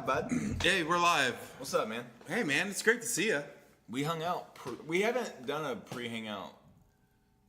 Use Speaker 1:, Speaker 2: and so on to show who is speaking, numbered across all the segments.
Speaker 1: live, bud.
Speaker 2: Hey, we're live.
Speaker 1: What's up, man?
Speaker 2: Hey, man, it's great to see you.
Speaker 1: We hung out. We haven't done a pre-hangout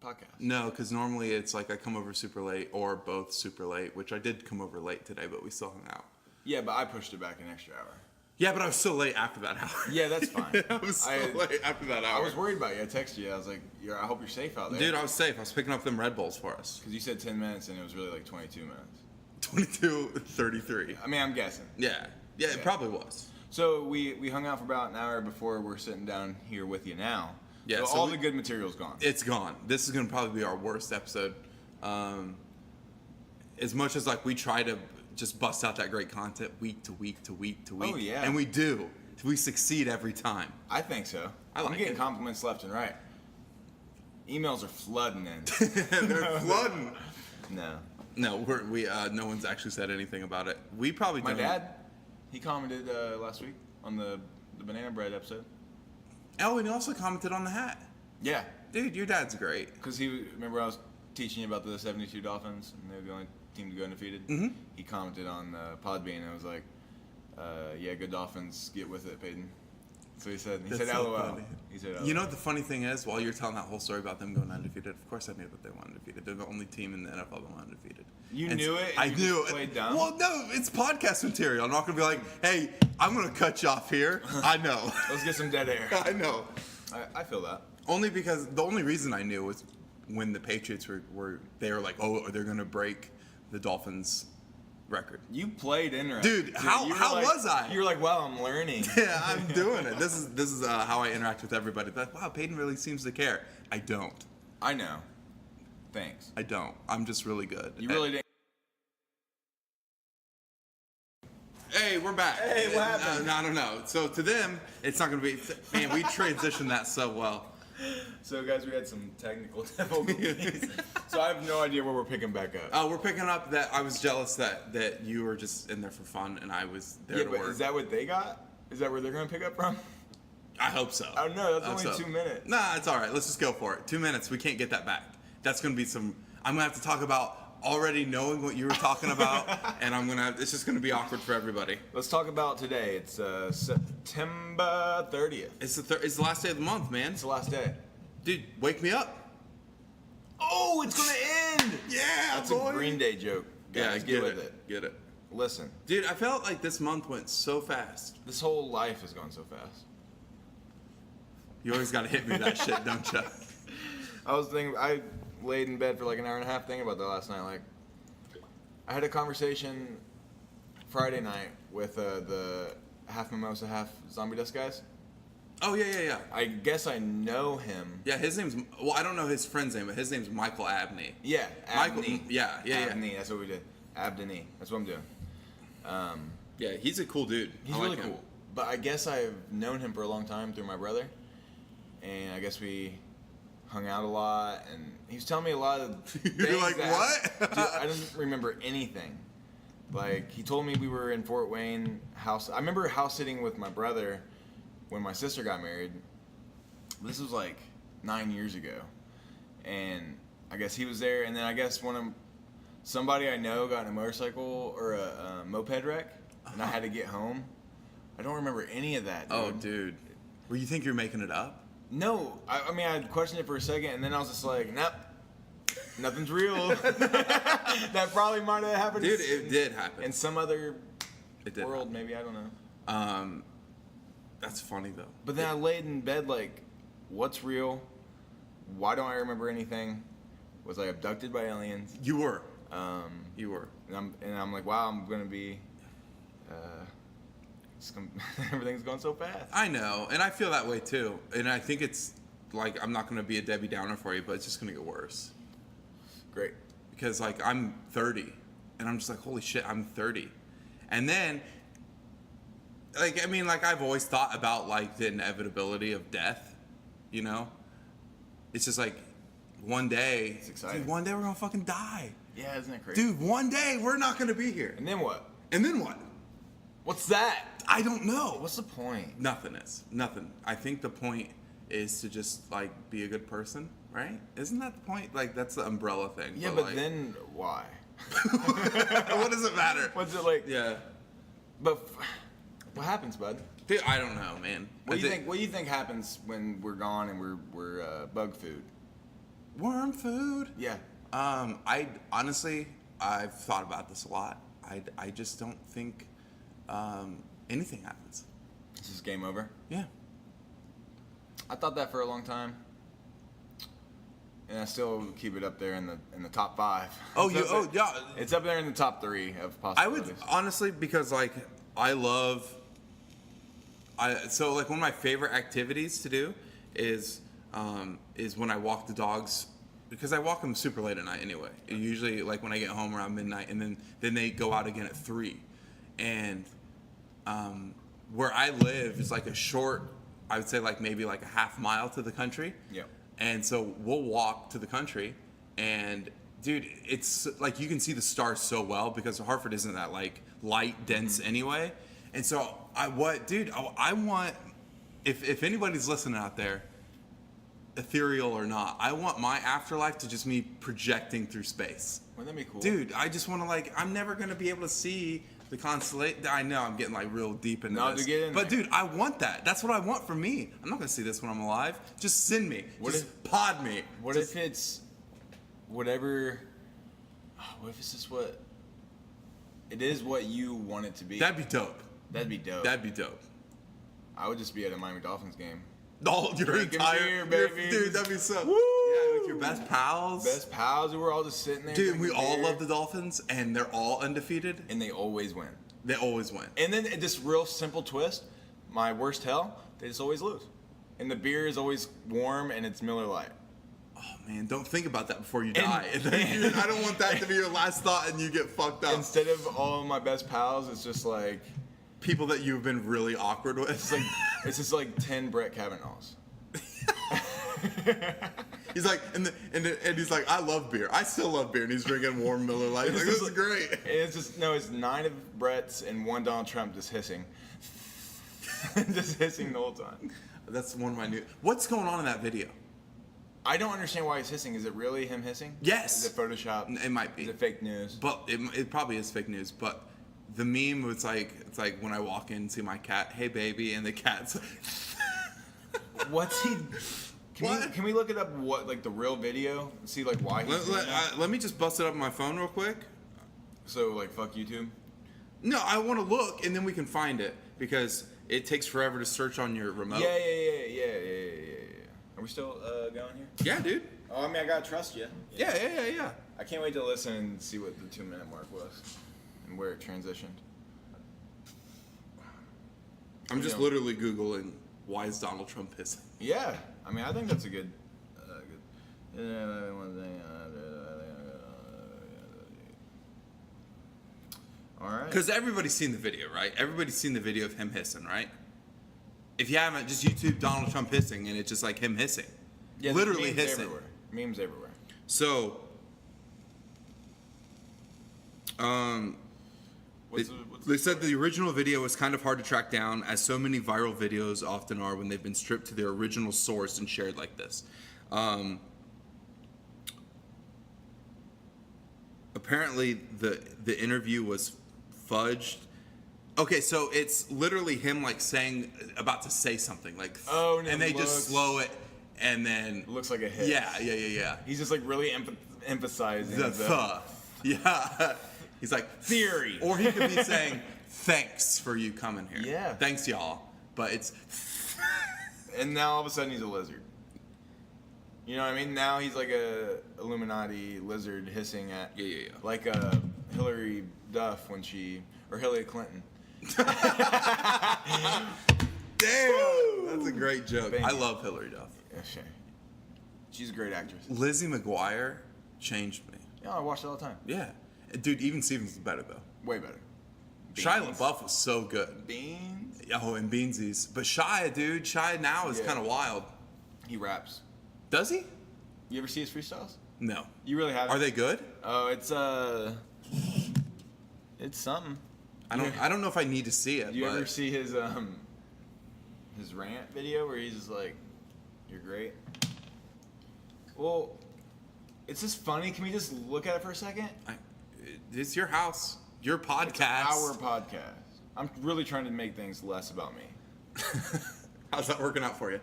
Speaker 1: podcast.
Speaker 2: No, because normally it's like I come over super late or both super late, which I did come over late today, but we still hung out.
Speaker 1: Yeah, but I pushed it back an extra hour.
Speaker 2: Yeah, but I was so late after that hour.
Speaker 1: Yeah, that's fine.
Speaker 2: I was so late after that hour.
Speaker 1: I was worried about you. I texted you. I was like, I hope you're safe out there.
Speaker 2: Dude, I was safe. I was picking up them Red Bulls for us.
Speaker 1: Because you said 10 minutes and it was really like 22 minutes.
Speaker 2: 22:33.
Speaker 1: I mean, I'm guessing.
Speaker 2: Yeah, it probably was.
Speaker 1: So we hung out for about an hour before we're sitting down here with you now.
Speaker 2: Yeah,
Speaker 1: so
Speaker 2: so
Speaker 1: all the good material's gone.
Speaker 2: It's gone. This is going to probably be our worst episode. As much as like we try to just bust out that great content week to week to week to week.
Speaker 1: Oh, yeah.
Speaker 2: And we do. We succeed every time.
Speaker 1: I think so.
Speaker 2: I'm
Speaker 1: getting compliments left and right. Emails are flooding in.
Speaker 2: They're flooding.
Speaker 1: No.
Speaker 2: No one's actually said anything about it. We probably
Speaker 1: My
Speaker 2: don't.
Speaker 1: dad, he commented last week on the banana bread episode.
Speaker 2: Oh, and he also commented on the hat.
Speaker 1: Yeah.
Speaker 2: Dude, your dad's great.
Speaker 1: Because remember I was teaching you about the 72 Dolphins, and they're the only team to go undefeated?
Speaker 2: Mm-hmm.
Speaker 1: He commented on Podbean, and I was like, yeah, good Dolphins, get with it, Peyton. So he said
Speaker 2: That's so
Speaker 1: LOL.
Speaker 2: funny.
Speaker 1: He said LOL.
Speaker 2: You know what the funny thing is? While you're telling that whole story about them going undefeated, of course I knew that they went undefeated. They're the only team in the NFL that went undefeated.
Speaker 1: You knew it?
Speaker 2: I
Speaker 1: You
Speaker 2: knew
Speaker 1: just
Speaker 2: it.
Speaker 1: played dumb?
Speaker 2: Well, no, it's podcast material. I'm not going to be like, hey, I'm going to cut you off here. I know.
Speaker 1: Let's get some dead air.
Speaker 2: I know.
Speaker 1: I feel that.
Speaker 2: Only because the only reason I knew was when the Patriots were like, oh, they're going to break the Dolphins' record.
Speaker 1: You played interesting.
Speaker 2: Dude, how was I?
Speaker 1: You were like, wow, I'm learning.
Speaker 2: Yeah, I'm doing it. This is how I interact with everybody. They're like, wow, Peyton really seems to care. I don't.
Speaker 1: I know. Thanks.
Speaker 2: I don't. I'm just really good.
Speaker 1: You really didn't.
Speaker 2: Hey, we're back.
Speaker 1: Hey, what happened?
Speaker 2: No, no. So to them, it's not going to be. Man, we transitioned that so well.
Speaker 1: So, guys, we had some technical difficulties. So I have no idea where we're picking back up.
Speaker 2: We're picking up that I was jealous that you were just in there for fun and I was there to
Speaker 1: but
Speaker 2: work.
Speaker 1: is that what they got? Is that where they're going to pick up from?
Speaker 2: I hope so.
Speaker 1: I don't know. That's
Speaker 2: I hope
Speaker 1: only
Speaker 2: so.
Speaker 1: 2 minutes.
Speaker 2: Nah, it's all right. Let's just go for it. 2 minutes. We can't get that back. That's going to be some. I'm going to have to talk about already knowing what you were talking about, and it's just going to be awkward for everybody.
Speaker 1: Let's talk about today. It's September 30th.
Speaker 2: It's the last day of the month, man.
Speaker 1: It's the last day.
Speaker 2: Dude, wake me up.
Speaker 1: Oh, it's going to end.
Speaker 2: Yeah,
Speaker 1: That's
Speaker 2: boy.
Speaker 1: a Green Day joke. Guys,
Speaker 2: get
Speaker 1: with it.
Speaker 2: Get it.
Speaker 1: Listen,
Speaker 2: Dude, I felt like this month went so fast.
Speaker 1: this whole life has gone so fast.
Speaker 2: You always got to hit me with that shit, don't you?
Speaker 1: I laid in bed for like an hour and a half thinking about that last night. Like, I had a conversation Friday night with the half mimosa, half zombie dust guys.
Speaker 2: Oh, yeah.
Speaker 1: I guess I know him.
Speaker 2: Yeah, his name's, well, I don't know his friend's name, but his name's Michael Abney.
Speaker 1: Yeah,
Speaker 2: Michael,
Speaker 1: Abney.
Speaker 2: yeah.
Speaker 1: Abney, that's what we did. Abney, that's what I'm doing.
Speaker 2: Yeah, he's a cool dude.
Speaker 1: He's
Speaker 2: I
Speaker 1: really
Speaker 2: like him.
Speaker 1: cool. But I guess I've known him for a long time through my brother. And I guess we hung out a lot. And he was telling me a lot of things.
Speaker 2: You're like, what?
Speaker 1: Dude, I don't remember anything. Like, he told me we were in Fort Wayne house. I remember house sitting with my brother when my sister got married. This was like 9 years ago. And I guess he was there. And then I guess somebody I know got in a motorcycle or a moped wreck, and I had to get home. I don't remember any of that, dude.
Speaker 2: Oh, dude. Well, you think you're making it up?
Speaker 1: No. I mean, I questioned it for a second, and then I was just like, nope, nothing's real. That probably might have happened.
Speaker 2: Dude, it did happen.
Speaker 1: In some other world,
Speaker 2: happen.
Speaker 1: maybe. I don't know.
Speaker 2: That's funny, though.
Speaker 1: But then I laid in bed like, what's real? Why don't I remember anything? Was I abducted by aliens?
Speaker 2: You were. You were.
Speaker 1: And I'm like, wow, I'm gonna be. Everything's going so fast.
Speaker 2: I know, and I feel that way too. And I think it's like I'm not gonna be a Debbie Downer for you, but it's just gonna get worse.
Speaker 1: Great.
Speaker 2: Because like I'm 30, and I'm just like, holy shit, I'm 30, and then. Like, I mean, like, I've always thought about, like, the inevitability of death, you know? It's just like, one day...
Speaker 1: It's exciting.
Speaker 2: Dude, one day we're gonna fucking die.
Speaker 1: Yeah, isn't it crazy?
Speaker 2: Dude, one day we're not gonna be here.
Speaker 1: And then what?
Speaker 2: And then what?
Speaker 1: What's that?
Speaker 2: I don't know.
Speaker 1: What's the point?
Speaker 2: Nothing. I think the point is to just, like, be a good person, right? Isn't that the point? Like, that's the umbrella thing.
Speaker 1: Yeah, but
Speaker 2: like,
Speaker 1: then why?
Speaker 2: what does it matter?
Speaker 1: What's it like?
Speaker 2: Yeah.
Speaker 1: But What happens, bud?
Speaker 2: Dude, I don't know, man.
Speaker 1: What do you think? What do you think happens when we're gone and we're bug food?
Speaker 2: Worm food.
Speaker 1: Yeah.
Speaker 2: I honestly, I've thought about this a lot. I just don't think anything happens.
Speaker 1: This is game over.
Speaker 2: Yeah.
Speaker 1: I thought that for a long time, and I still keep it up there in the top 5.
Speaker 2: Oh,
Speaker 1: It's up there-
Speaker 2: yeah.
Speaker 1: It's up there in the top 3 of
Speaker 2: I
Speaker 1: possibilities.
Speaker 2: would honestly, because like so like one of my favorite activities to do is when I walk the dogs, because I walk them super late at night anyway. Usually like when I get home around midnight, and then they go out again at 3, and where I live is like a short, I would say like maybe like a half mile to the country.
Speaker 1: Yeah.
Speaker 2: And so we'll walk to the country, and dude, it's like you can see the stars so well because Hartford isn't that like light dense anyway. And so I want, if anybody's listening out there, ethereal or not, I want my afterlife to just me projecting through space.
Speaker 1: Wouldn't that be cool?
Speaker 2: Dude, I just want to like, I'm never going to be able to see the constellation. I know I'm getting like real deep into
Speaker 1: No,
Speaker 2: this.
Speaker 1: to get in
Speaker 2: but
Speaker 1: there.
Speaker 2: dude, I want that. That's what I want for me. I'm not going to see this when I'm alive. Just send me.
Speaker 1: What
Speaker 2: just
Speaker 1: if-
Speaker 2: pod me.
Speaker 1: What
Speaker 2: Just-
Speaker 1: if it's whatever? What if it's just what? It is what you want it to be.
Speaker 2: That'd be dope.
Speaker 1: That'd be dope.
Speaker 2: That'd be dope.
Speaker 1: I would just be at a Miami Dolphins game.
Speaker 2: Oh, your
Speaker 1: Drinking
Speaker 2: entire
Speaker 1: beer, baby.
Speaker 2: dude, that'd be so.
Speaker 1: Woo!
Speaker 2: Yeah, with your best pals.
Speaker 1: Best pals. We were all just sitting there.
Speaker 2: Dude, we
Speaker 1: drinking
Speaker 2: all
Speaker 1: beer,
Speaker 2: love the Dolphins, and they're all undefeated.
Speaker 1: and they always win.
Speaker 2: They always win.
Speaker 1: And then this real simple twist, my worst hell, they just always lose. And the beer is always warm and it's Miller Lite.
Speaker 2: Oh man, don't think about that before you die. I don't want that to be your last thought, and you get fucked up.
Speaker 1: Instead of all of my best pals, it's just like
Speaker 2: People that you've been really awkward with.
Speaker 1: it's just like 10 Brett Kavanaughs.
Speaker 2: He's like, and he's like, I love beer. I still love beer, and he's drinking warm Miller Lite. He's like, this is great.
Speaker 1: And it's just it's 9 of Brett's and 1 Donald Trump just hissing. Just hissing the whole time.
Speaker 2: That's one of my new. What's going on in that video?
Speaker 1: I don't understand why he's hissing. Is it really him hissing?
Speaker 2: Yes.
Speaker 1: Is it Photoshop?
Speaker 2: It might be.
Speaker 1: Is it fake news?
Speaker 2: But it probably is fake news. But the meme was like, it's like when I walk in and see my cat, hey baby, and the cat's.
Speaker 1: What's he?
Speaker 2: What?
Speaker 1: Can we look it up? What like the real video? See like why he's doing that?
Speaker 2: Let me just bust it up on my phone real quick.
Speaker 1: So like fuck YouTube.
Speaker 2: No, I want to look, and then we can find it because it takes forever to search on your remote.
Speaker 1: Yeah. Are we still going here?
Speaker 2: Yeah, dude.
Speaker 1: Oh, I mean, I gotta trust you.
Speaker 2: Yeah.
Speaker 1: I can't wait to listen and see what the 2-minute mark was and where it transitioned.
Speaker 2: I'm just
Speaker 1: Yeah.
Speaker 2: literally Googling, why is Donald Trump pissing?
Speaker 1: Yeah, I mean, I think that's a good. All right.
Speaker 2: Because everybody's seen the video, right? Everybody's seen the video of him hissing, right? If you haven't, just YouTube Donald Trump hissing, and it's just like him hissing.
Speaker 1: Yeah,
Speaker 2: Literally
Speaker 1: memes
Speaker 2: hissing.
Speaker 1: everywhere. Memes everywhere.
Speaker 2: So, they said the original video was kind of hard to track down, as so many viral videos often are when they've been stripped to their original source and shared like this. Apparently, the interview was fudged. Okay, so it's literally him like saying, about to say something, like,
Speaker 1: Oh, and
Speaker 2: and
Speaker 1: it
Speaker 2: they just
Speaker 1: looks-
Speaker 2: slow it, and then
Speaker 1: It looks like a hit.
Speaker 2: yeah.
Speaker 1: He's just like really emphasizing
Speaker 2: The yeah. He's like
Speaker 1: Theory.
Speaker 2: or he could be saying thanks for you coming here.
Speaker 1: Yeah.
Speaker 2: Thanks, y'all. But it's
Speaker 1: And now all of a sudden he's a lizard. You know what I mean? Now he's like a Illuminati lizard hissing at
Speaker 2: Yeah.
Speaker 1: like Hillary Duff when she or Hillary Clinton.
Speaker 2: Damn, that's a great joke.
Speaker 1: Thank
Speaker 2: I
Speaker 1: you.
Speaker 2: love Hillary Duff.
Speaker 1: Yeah, she's a great actress.
Speaker 2: Lizzie McGuire changed me.
Speaker 1: Yeah, I watch it all the time.
Speaker 2: Yeah, dude. Even Stevens is better though.
Speaker 1: Way better.
Speaker 2: Shia
Speaker 1: Beans.
Speaker 2: LaBeouf was so good.
Speaker 1: Beans.
Speaker 2: Oh, and Beansies. But Shia, dude, Shia now is
Speaker 1: Yeah.
Speaker 2: kind of wild.
Speaker 1: He raps.
Speaker 2: Does he?
Speaker 1: You ever see his freestyles?
Speaker 2: No.
Speaker 1: You really haven't?
Speaker 2: Are they good?
Speaker 1: Oh, it's something.
Speaker 2: I don't know if I need to see it.
Speaker 1: Do you
Speaker 2: but
Speaker 1: ever see his rant video where he's just like, "You're great." Well, it's just funny. Can we just look at it for a second?
Speaker 2: It's your house, your podcast.
Speaker 1: Our podcast. I'm really trying to make things less about me.
Speaker 2: How's that working out for you?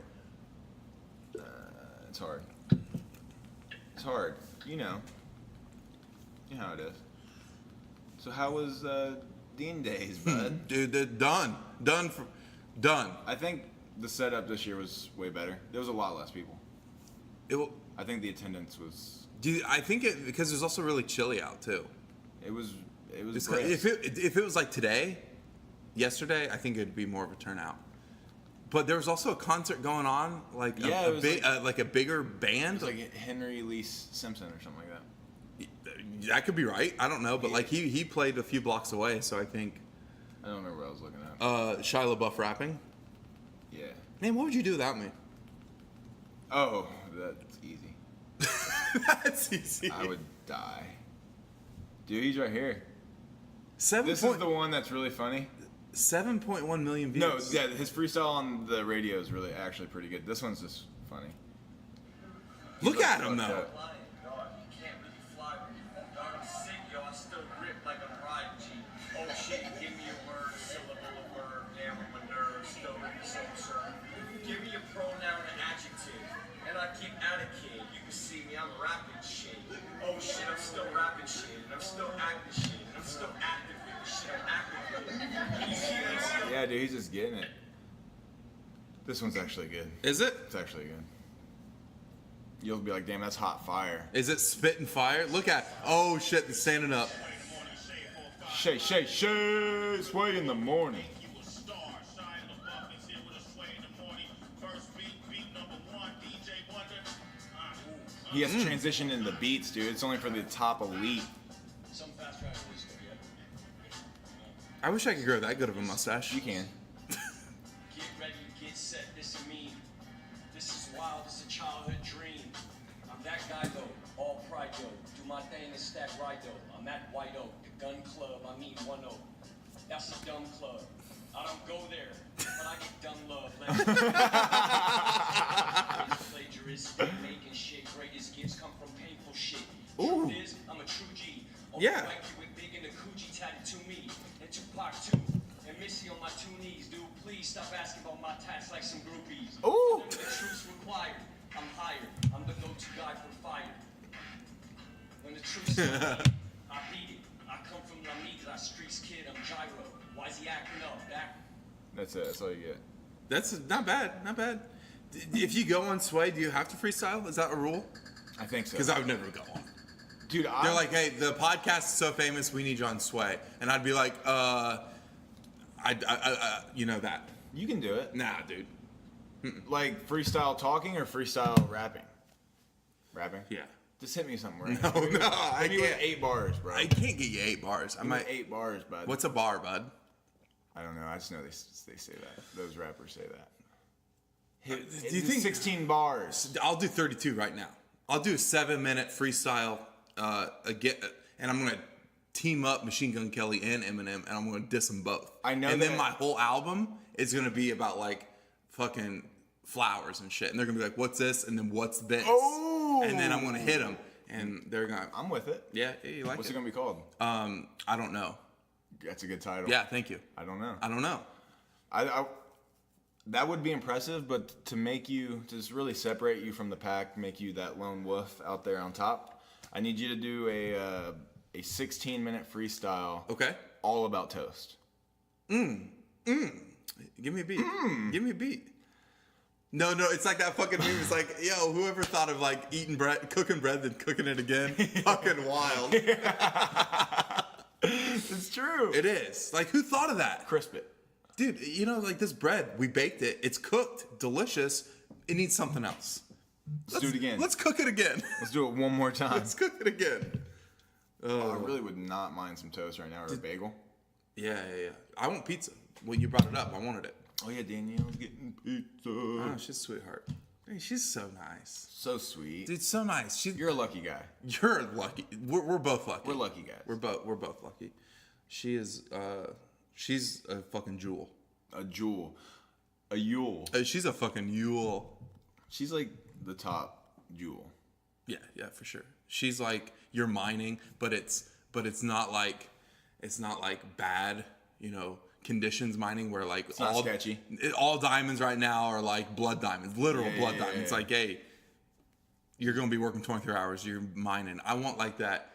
Speaker 1: It's hard. It's hard. You know. You know how it is. So how was Dean Days, bud?
Speaker 2: Dude, they're done. Done.
Speaker 1: I think the setup this year was way better. There was a lot less people. I think the attendance was.
Speaker 2: Dude, I think it because it was also really chilly out too.
Speaker 1: It was.
Speaker 2: If it was like today, yesterday, I think it'd be more of a turnout. But there was also a concert going on, like like a bigger band.
Speaker 1: It was like Henry Lee Simpson or something like that.
Speaker 2: That could be right. I don't know, but like he played a few blocks away, so I think.
Speaker 1: I don't remember what I was looking at.
Speaker 2: Shia LaBeouf rapping.
Speaker 1: Yeah.
Speaker 2: Man, what would you do without me?
Speaker 1: Oh, that's easy.
Speaker 2: That's easy.
Speaker 1: I would die. Dude, he's right here.
Speaker 2: This
Speaker 1: is the one that's really funny.
Speaker 2: 7.1 million views.
Speaker 1: No, yeah, his freestyle on the radio is really actually pretty good. This one's just funny.
Speaker 2: Look at him though.
Speaker 3: Give me a pronoun and adjective, and I keep advocating. You can see me, I'm rapping shit. Oh shit, I'm still rapping shit, and I'm still acting shit, and I'm still active with the shit I'm active with. You see that still?
Speaker 1: Yeah, dude, he's just getting it. This one's actually good.
Speaker 2: Is it?
Speaker 1: It's actually good. You'll be like, damn, that's hot fire.
Speaker 2: Is it spitting fire? Look at. Oh shit, they're standing up.
Speaker 1: Shay, sway in the morning. He has transitioned in the beats, dude. It's only for the top elite.
Speaker 2: I wish I could grow that good of a mustache.
Speaker 1: You can.
Speaker 3: Get ready, get set, this is me. This is wild, this is a childhood dream. I'm that guy though, all pride though. Do my thing and stack right though. I'm at White Oak, the gun club, I mean 1 Oak. That's a dumb club. I don't go there, but I get dumb love. Plagiarist, making shit, greatest gifts come from painful shit.
Speaker 2: Ooh.
Speaker 3: Truth is, I'm a true G.
Speaker 2: Yeah.
Speaker 3: Like you with big and the Coochie tatted to me. And Tupac too. And Missy on my 2 knees. Dude, please stop asking about my tats like some groupies.
Speaker 1: Ooh.
Speaker 3: The truth's required. I'm hired. I'm the go-to guy for fire. When the truth's I beat it. I come from La Migra, streets kid, I'm gyro. Why is he acting up?
Speaker 1: That's it. That's all you get.
Speaker 2: That's not bad. Not bad. If you go on Sway, do you have to freestyle? Is that a rule?
Speaker 1: I think so.
Speaker 2: Because I would never go on.
Speaker 1: Dude,
Speaker 2: They're like, hey, the podcast is so famous, we need you on Sway, and I'd be like, you know that.
Speaker 1: you can do it.
Speaker 2: Nah, dude.
Speaker 1: Like freestyle talking or freestyle rapping? Rapping?
Speaker 2: Yeah.
Speaker 1: Just hit me somewhere.
Speaker 2: No, I
Speaker 1: Give me like
Speaker 2: can't.
Speaker 1: 8 bars, bro.
Speaker 2: I can't get you 8 bars. I
Speaker 1: Give me
Speaker 2: might.
Speaker 1: 8 bars, bud.
Speaker 2: What's a bar, bud?
Speaker 1: I don't know. I just know they say that. Those rappers say that.
Speaker 2: Do you think
Speaker 1: 16 bars?
Speaker 2: I'll do 32 right now. I'll do a 7-minute freestyle again, and I'm gonna team up Machine Gun Kelly and Eminem, and I'm gonna diss them both.
Speaker 1: I know
Speaker 2: And
Speaker 1: that.
Speaker 2: then my whole album is gonna be about like fucking flowers and shit, and they're gonna be like, "What's this?" and then "What's this?"
Speaker 1: Oh!
Speaker 2: And then I'm gonna hit them, and they're gonna.
Speaker 1: I'm with it.
Speaker 2: Yeah, you like
Speaker 1: What's it
Speaker 2: it?
Speaker 1: gonna be called?
Speaker 2: I don't know.
Speaker 1: That's a good title.
Speaker 2: Yeah, thank you.
Speaker 1: I don't know.
Speaker 2: I don't know.
Speaker 1: I that would be impressive, but to make you to just really separate you from the pack, make you that lone wolf out there on top, I need you to do a 16-minute freestyle.
Speaker 2: Okay.
Speaker 1: All about toast.
Speaker 2: Give me a beat. Give me a beat. No, it's like that fucking meme. It's like, yo, whoever thought of like eating bread, cooking bread, then cooking it again? Fucking wild.
Speaker 1: It's true.
Speaker 2: It is. Like, who thought of that?
Speaker 1: Crisp it.
Speaker 2: Dude, you know, like this bread, we baked it. It's cooked, delicious. It needs something else.
Speaker 1: Let's do it again.
Speaker 2: Let's cook it again.
Speaker 1: Let's do it one more time.
Speaker 2: Let's cook it again.
Speaker 1: I really would not mind some toast right now or a bagel.
Speaker 2: Yeah. I want pizza. When you brought it up, I wanted it.
Speaker 1: Oh yeah, Danielle's getting pizza.
Speaker 2: Oh, she's a sweetheart. Hey, she's so nice.
Speaker 1: So sweet.
Speaker 2: Dude, so nice.
Speaker 1: You're a lucky guy.
Speaker 2: You're lucky. We're both lucky.
Speaker 1: We're lucky guys.
Speaker 2: We're both lucky. She is she's a fucking jewel.
Speaker 1: A jewel. A Yule.
Speaker 2: She's a fucking Yule.
Speaker 1: She's like the top jewel.
Speaker 2: Yeah, for sure. She's like you're mining, but it's not like bad, you know, conditions mining where like
Speaker 1: It's not sketchy.
Speaker 2: all diamonds right now are like blood diamonds, literal blood diamonds.
Speaker 1: Yeah.
Speaker 2: Like, hey, you're gonna be working 23 hours. You're mining. I want like that.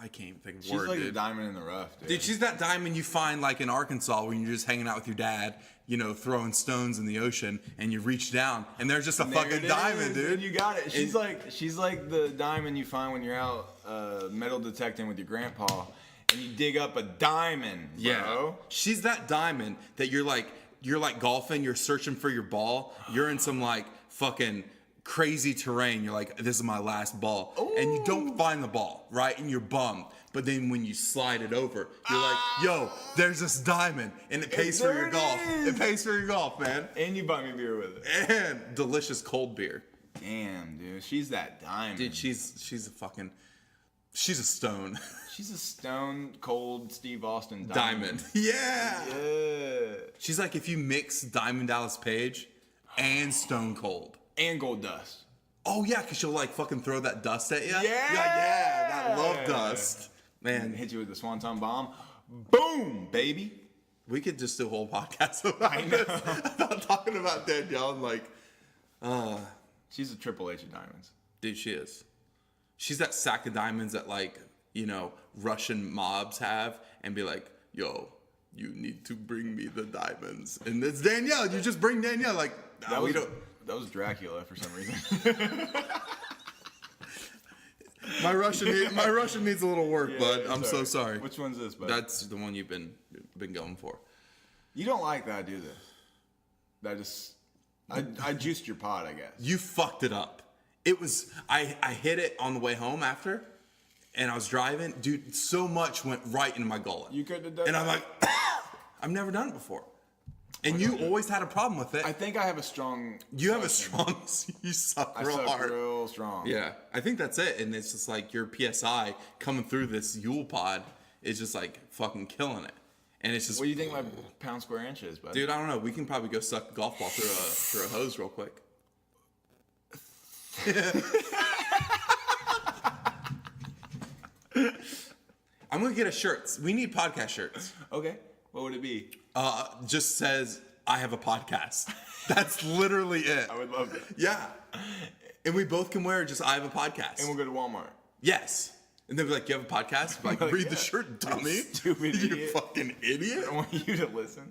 Speaker 2: I can't even think of a
Speaker 1: She's
Speaker 2: word,
Speaker 1: like
Speaker 2: dude.
Speaker 1: a diamond in the rough, dude.
Speaker 2: Dude, she's that diamond you find like in Arkansas when you're just hanging out with your dad, you know, throwing stones in the ocean, and you reach down and there's just a
Speaker 1: There
Speaker 2: fucking
Speaker 1: it
Speaker 2: diamond,
Speaker 1: is,
Speaker 2: dude.
Speaker 1: and you got it. She's like the diamond you find when you're out metal detecting with your grandpa, and you dig up a diamond, bro.
Speaker 2: Yeah, she's that diamond that you're like golfing. You're searching for your ball. You're in some like fucking crazy terrain. You're like, this is my last ball, and you don't find the ball, right? And you're bummed. But then when you slide it over, you're like, yo, there's this diamond, and it pays for
Speaker 1: there
Speaker 2: your
Speaker 1: it
Speaker 2: golf.
Speaker 1: is.
Speaker 2: It pays for your golf, man.
Speaker 1: And you buy me beer with it.
Speaker 2: And delicious cold beer.
Speaker 1: Damn, dude, she's that diamond.
Speaker 2: Dude, she's a stone.
Speaker 1: She's a stone cold Steve Austin
Speaker 2: Diamond. Yeah.
Speaker 1: Yeah.
Speaker 2: She's like if you mix Diamond Dallas Page and Stone Cold.
Speaker 1: And gold dust.
Speaker 2: Oh yeah, cause she'll like fucking throw that dust at you.
Speaker 1: Yeah.
Speaker 2: Yeah, that love dust.
Speaker 1: And
Speaker 2: Man,
Speaker 1: hit you with the swanton bomb. Boom, baby.
Speaker 2: we could just do a whole podcast about this. About talking about Danielle and like,
Speaker 1: She's a Triple H of diamonds.
Speaker 2: dude, she is. She's that sack of diamonds that like, you know, Russian mobs have and be like, yo, you need to bring me the diamonds. And it's Danielle. You just bring Danielle. Like, nah, we don't.
Speaker 1: That was Dracula for some reason.
Speaker 2: My Russian needs a little work, bud. I'm so sorry.
Speaker 1: Which one's this, bud?
Speaker 2: That's the one you've been going for.
Speaker 1: You don't like that, do this? I juiced your pot, I guess.
Speaker 2: You fucked it up. It was I hit it on the way home after, and I was driving, dude. So much went right into my gullet.
Speaker 1: You couldn't have done
Speaker 2: And I'm
Speaker 1: that.
Speaker 2: like, I've never done it before. And you always had a problem with it.
Speaker 1: I think I have a strong.
Speaker 2: You have a
Speaker 1: suction.
Speaker 2: strong. You suck
Speaker 1: I
Speaker 2: real
Speaker 1: suck
Speaker 2: hard.
Speaker 1: real strong.
Speaker 2: Yeah, I think that's it. And it's just like your PSI coming through this Yule pod is just like fucking killing it. And it's just,
Speaker 1: What do you think my pound square inch is, bud?
Speaker 2: dude, I don't know. We can probably go suck a golf ball through a hose real quick. I'm gonna get a shirt. We need podcast shirts.
Speaker 1: Okay. What would it be?
Speaker 2: Just says I have a podcast. That's literally it.
Speaker 1: I would love it.
Speaker 2: Yeah. And we both can wear just I have a podcast.
Speaker 1: And we'll go to Walmart.
Speaker 2: Yes. And they'll be like, you have a podcast? I'm like, read the shirt, dummy.
Speaker 1: Stupid
Speaker 2: You
Speaker 1: idiot.
Speaker 2: fucking idiot.
Speaker 1: I want you to listen.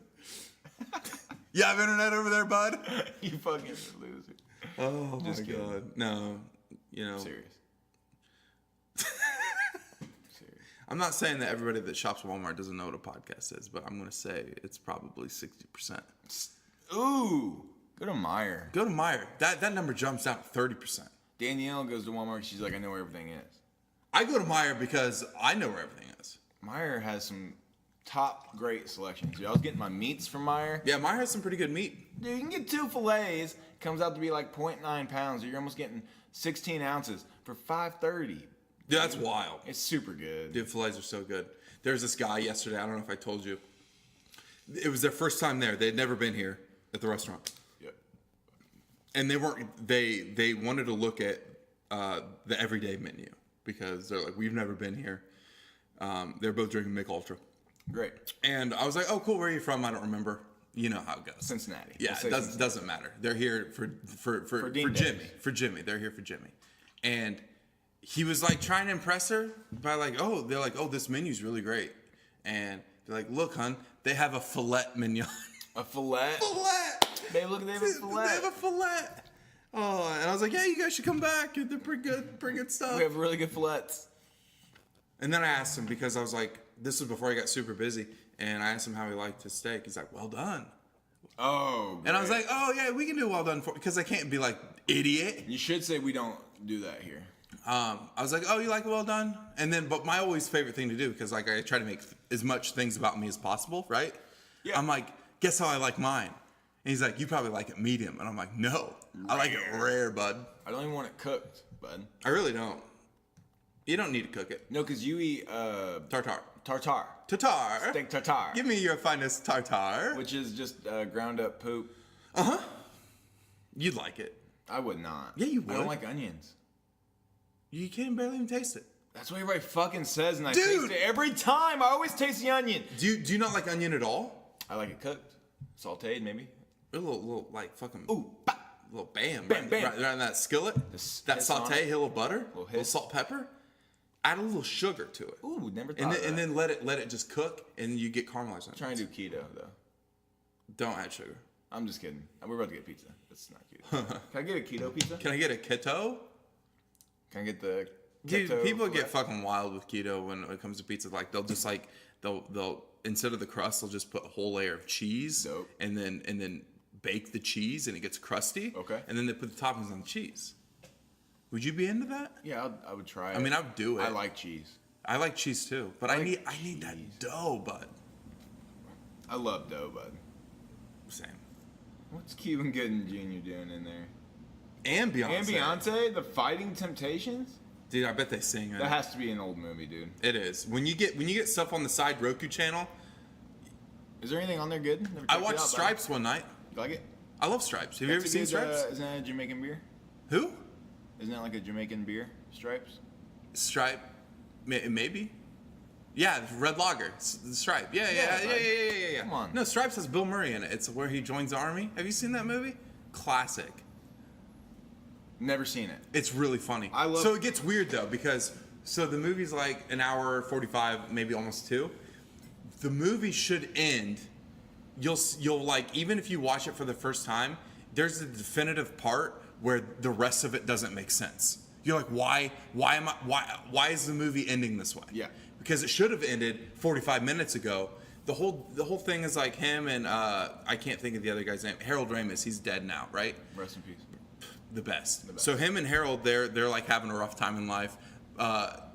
Speaker 2: You have internet over there, bud?
Speaker 1: You fucking loser.
Speaker 2: Oh,
Speaker 1: Just
Speaker 2: my
Speaker 1: kidding.
Speaker 2: God. No. You know,
Speaker 1: Serious.
Speaker 2: I'm not saying that everybody that shops at Walmart doesn't know what a podcast is, but I'm going to say it's probably 60%.
Speaker 1: Ooh. Go to Meyer.
Speaker 2: Go to Meijer. That number jumps down to 30%.
Speaker 1: Danielle goes to Walmart. She's like, I know where everything is.
Speaker 2: I go to Meijer because I know where everything is.
Speaker 1: Meyer has some top great selections. Dude, I was getting my meats from Meyer.
Speaker 2: Yeah, Meijer has some pretty good meat.
Speaker 1: Dude, you can get 2 fillets. Comes out to be like 0.9 pounds. You're almost getting 16 ounces for $5.30.
Speaker 2: Dude, that's wild.
Speaker 1: It's super good.
Speaker 2: Dude, fillets are so good. There's this guy yesterday. I don't know if I told you. It was their first time there. They had never been here at the restaurant.
Speaker 1: Yep.
Speaker 2: And they weren't. They wanted to look at the everyday menu because they're like, we've never been here. They're both drinking Mick Ultra,
Speaker 1: Great.
Speaker 2: and I was like, oh cool, where are you from? I don't remember. You know how it goes.
Speaker 1: Cincinnati.
Speaker 2: Yeah,
Speaker 1: We'll say
Speaker 2: it
Speaker 1: Cincinnati.
Speaker 2: doesn't matter. They're here for
Speaker 1: Dean
Speaker 2: Jimmy.
Speaker 1: Days.
Speaker 2: For Jimmy. They're here for Jimmy. And he was like trying to impress her by like, they're like, this menu's really great. And they're like, look, hun, they have a filet mignon.
Speaker 1: A fillet.
Speaker 2: Filet!
Speaker 1: Babe, look, they have a fillet.
Speaker 2: They have a filet. Oh, and I was like, yeah, you guys should come back. They're pretty good stuff.
Speaker 1: We have really good fillets.
Speaker 2: And then I asked him because I was like, this was before I got super busy. And I asked him how he liked his steak. He's like, well done.
Speaker 1: Oh, great.
Speaker 2: And I was like, oh yeah, we can do well done for, because I can't be like, idiot.
Speaker 1: You should say we don't do that here.
Speaker 2: I was like, oh, you like it well done? And then, but my always favorite thing to do, because like I try to make as much things about me as possible, right?
Speaker 1: Yeah.
Speaker 2: I'm like, guess how I like mine? And he's like, you probably like it medium. And I'm like, no, I like it rare, bud.
Speaker 1: I don't even want it cooked, bud.
Speaker 2: I really don't. You don't need to cook it.
Speaker 1: No, because you eat
Speaker 2: Tartar.
Speaker 1: tartare.
Speaker 2: Tartar.
Speaker 1: Steak tartare.
Speaker 2: Give me your finest tartar.
Speaker 1: Which is just ground up poop.
Speaker 2: You'd like it.
Speaker 1: I would not.
Speaker 2: Yeah, you
Speaker 1: I
Speaker 2: would.
Speaker 1: don't like onions.
Speaker 2: You can't barely even taste it.
Speaker 1: That's what everybody fucking says, and I
Speaker 2: Dude!
Speaker 1: taste it every time. I always taste the onion.
Speaker 2: Do you not like onion at all?
Speaker 1: I like it cooked, sautéed maybe.
Speaker 2: A little like fucking
Speaker 1: Ooh, bah.
Speaker 2: little bam,
Speaker 1: Bam,
Speaker 2: right,
Speaker 1: bam.
Speaker 2: right in that skillet. That
Speaker 1: hiss on
Speaker 2: saute,
Speaker 1: it.
Speaker 2: hill of butter,
Speaker 1: Little
Speaker 2: little
Speaker 1: hiss.
Speaker 2: salt, pepper. Add a little sugar to it.
Speaker 1: Ooh, never thought
Speaker 2: And
Speaker 1: of
Speaker 2: then
Speaker 1: that.
Speaker 2: let it just cook, and you get caramelized onions.
Speaker 1: Trying to do keto though.
Speaker 2: Don't add sugar.
Speaker 1: I'm just kidding. We're about to get pizza. That's not keto. Can I get a keto pizza?
Speaker 2: Can I get a keto?
Speaker 1: Can I get the
Speaker 2: Dude,
Speaker 1: keto
Speaker 2: people
Speaker 1: filet?
Speaker 2: get fucking wild with keto when it comes to pizza. Like they'll just like they'll instead of the crust, they'll just put a whole layer of cheese,
Speaker 1: Dope.
Speaker 2: and then bake the cheese, and it gets crusty.
Speaker 1: Okay.
Speaker 2: And then they put the toppings on the cheese. Would you be into that?
Speaker 1: Yeah, I would try it.
Speaker 2: I mean, I would do it.
Speaker 1: I like cheese.
Speaker 2: I like cheese too, but
Speaker 1: I
Speaker 2: I
Speaker 1: like
Speaker 2: need that
Speaker 1: cheese.
Speaker 2: dough, bud.
Speaker 1: I love dough, bud.
Speaker 2: Same.
Speaker 1: What's Cuban Gooden Jr. doing in there?
Speaker 2: And Beyonce.
Speaker 1: And Beyonce, the Fighting Temptations.
Speaker 2: Dude, I bet they sing in
Speaker 1: That
Speaker 2: it.
Speaker 1: has to be an old movie, dude.
Speaker 2: It is. When you get stuff on the side Roku channel,
Speaker 1: Is there anything on there good? Never
Speaker 2: I
Speaker 1: checked it
Speaker 2: watched
Speaker 1: out, bud.
Speaker 2: Stripes one night.
Speaker 1: You like it?
Speaker 2: I love Stripes. Have you ever
Speaker 1: That's a
Speaker 2: seen
Speaker 1: good,
Speaker 2: Stripes?
Speaker 1: Isn't that a Jamaican beer?
Speaker 2: Who?
Speaker 1: Isn't that like a Jamaican beer? Stripes?
Speaker 2: Stripe, maybe. Yeah, Red Lager, the Stripe. Yeah.
Speaker 1: Come on.
Speaker 2: No, Stripes has Bill Murray in it. It's where he joins the army. Have you seen that movie? Classic.
Speaker 1: Never seen it.
Speaker 2: It's really funny.
Speaker 1: I love-
Speaker 2: So it gets weird though because the movie's like an hour 45, maybe almost 2. The movie should end. You'll like even if you watch it for the first time, there's a definitive part where the rest of it doesn't make sense. You're like, why is the movie ending this way?
Speaker 1: Yeah.
Speaker 2: Because it should have ended 45 minutes ago. The whole thing is like him and I can't think of the other guy's name. Harold Ramis. He's dead now, right?
Speaker 1: Rest in peace.
Speaker 2: The best. So him and Harold, they're like having a rough time in life.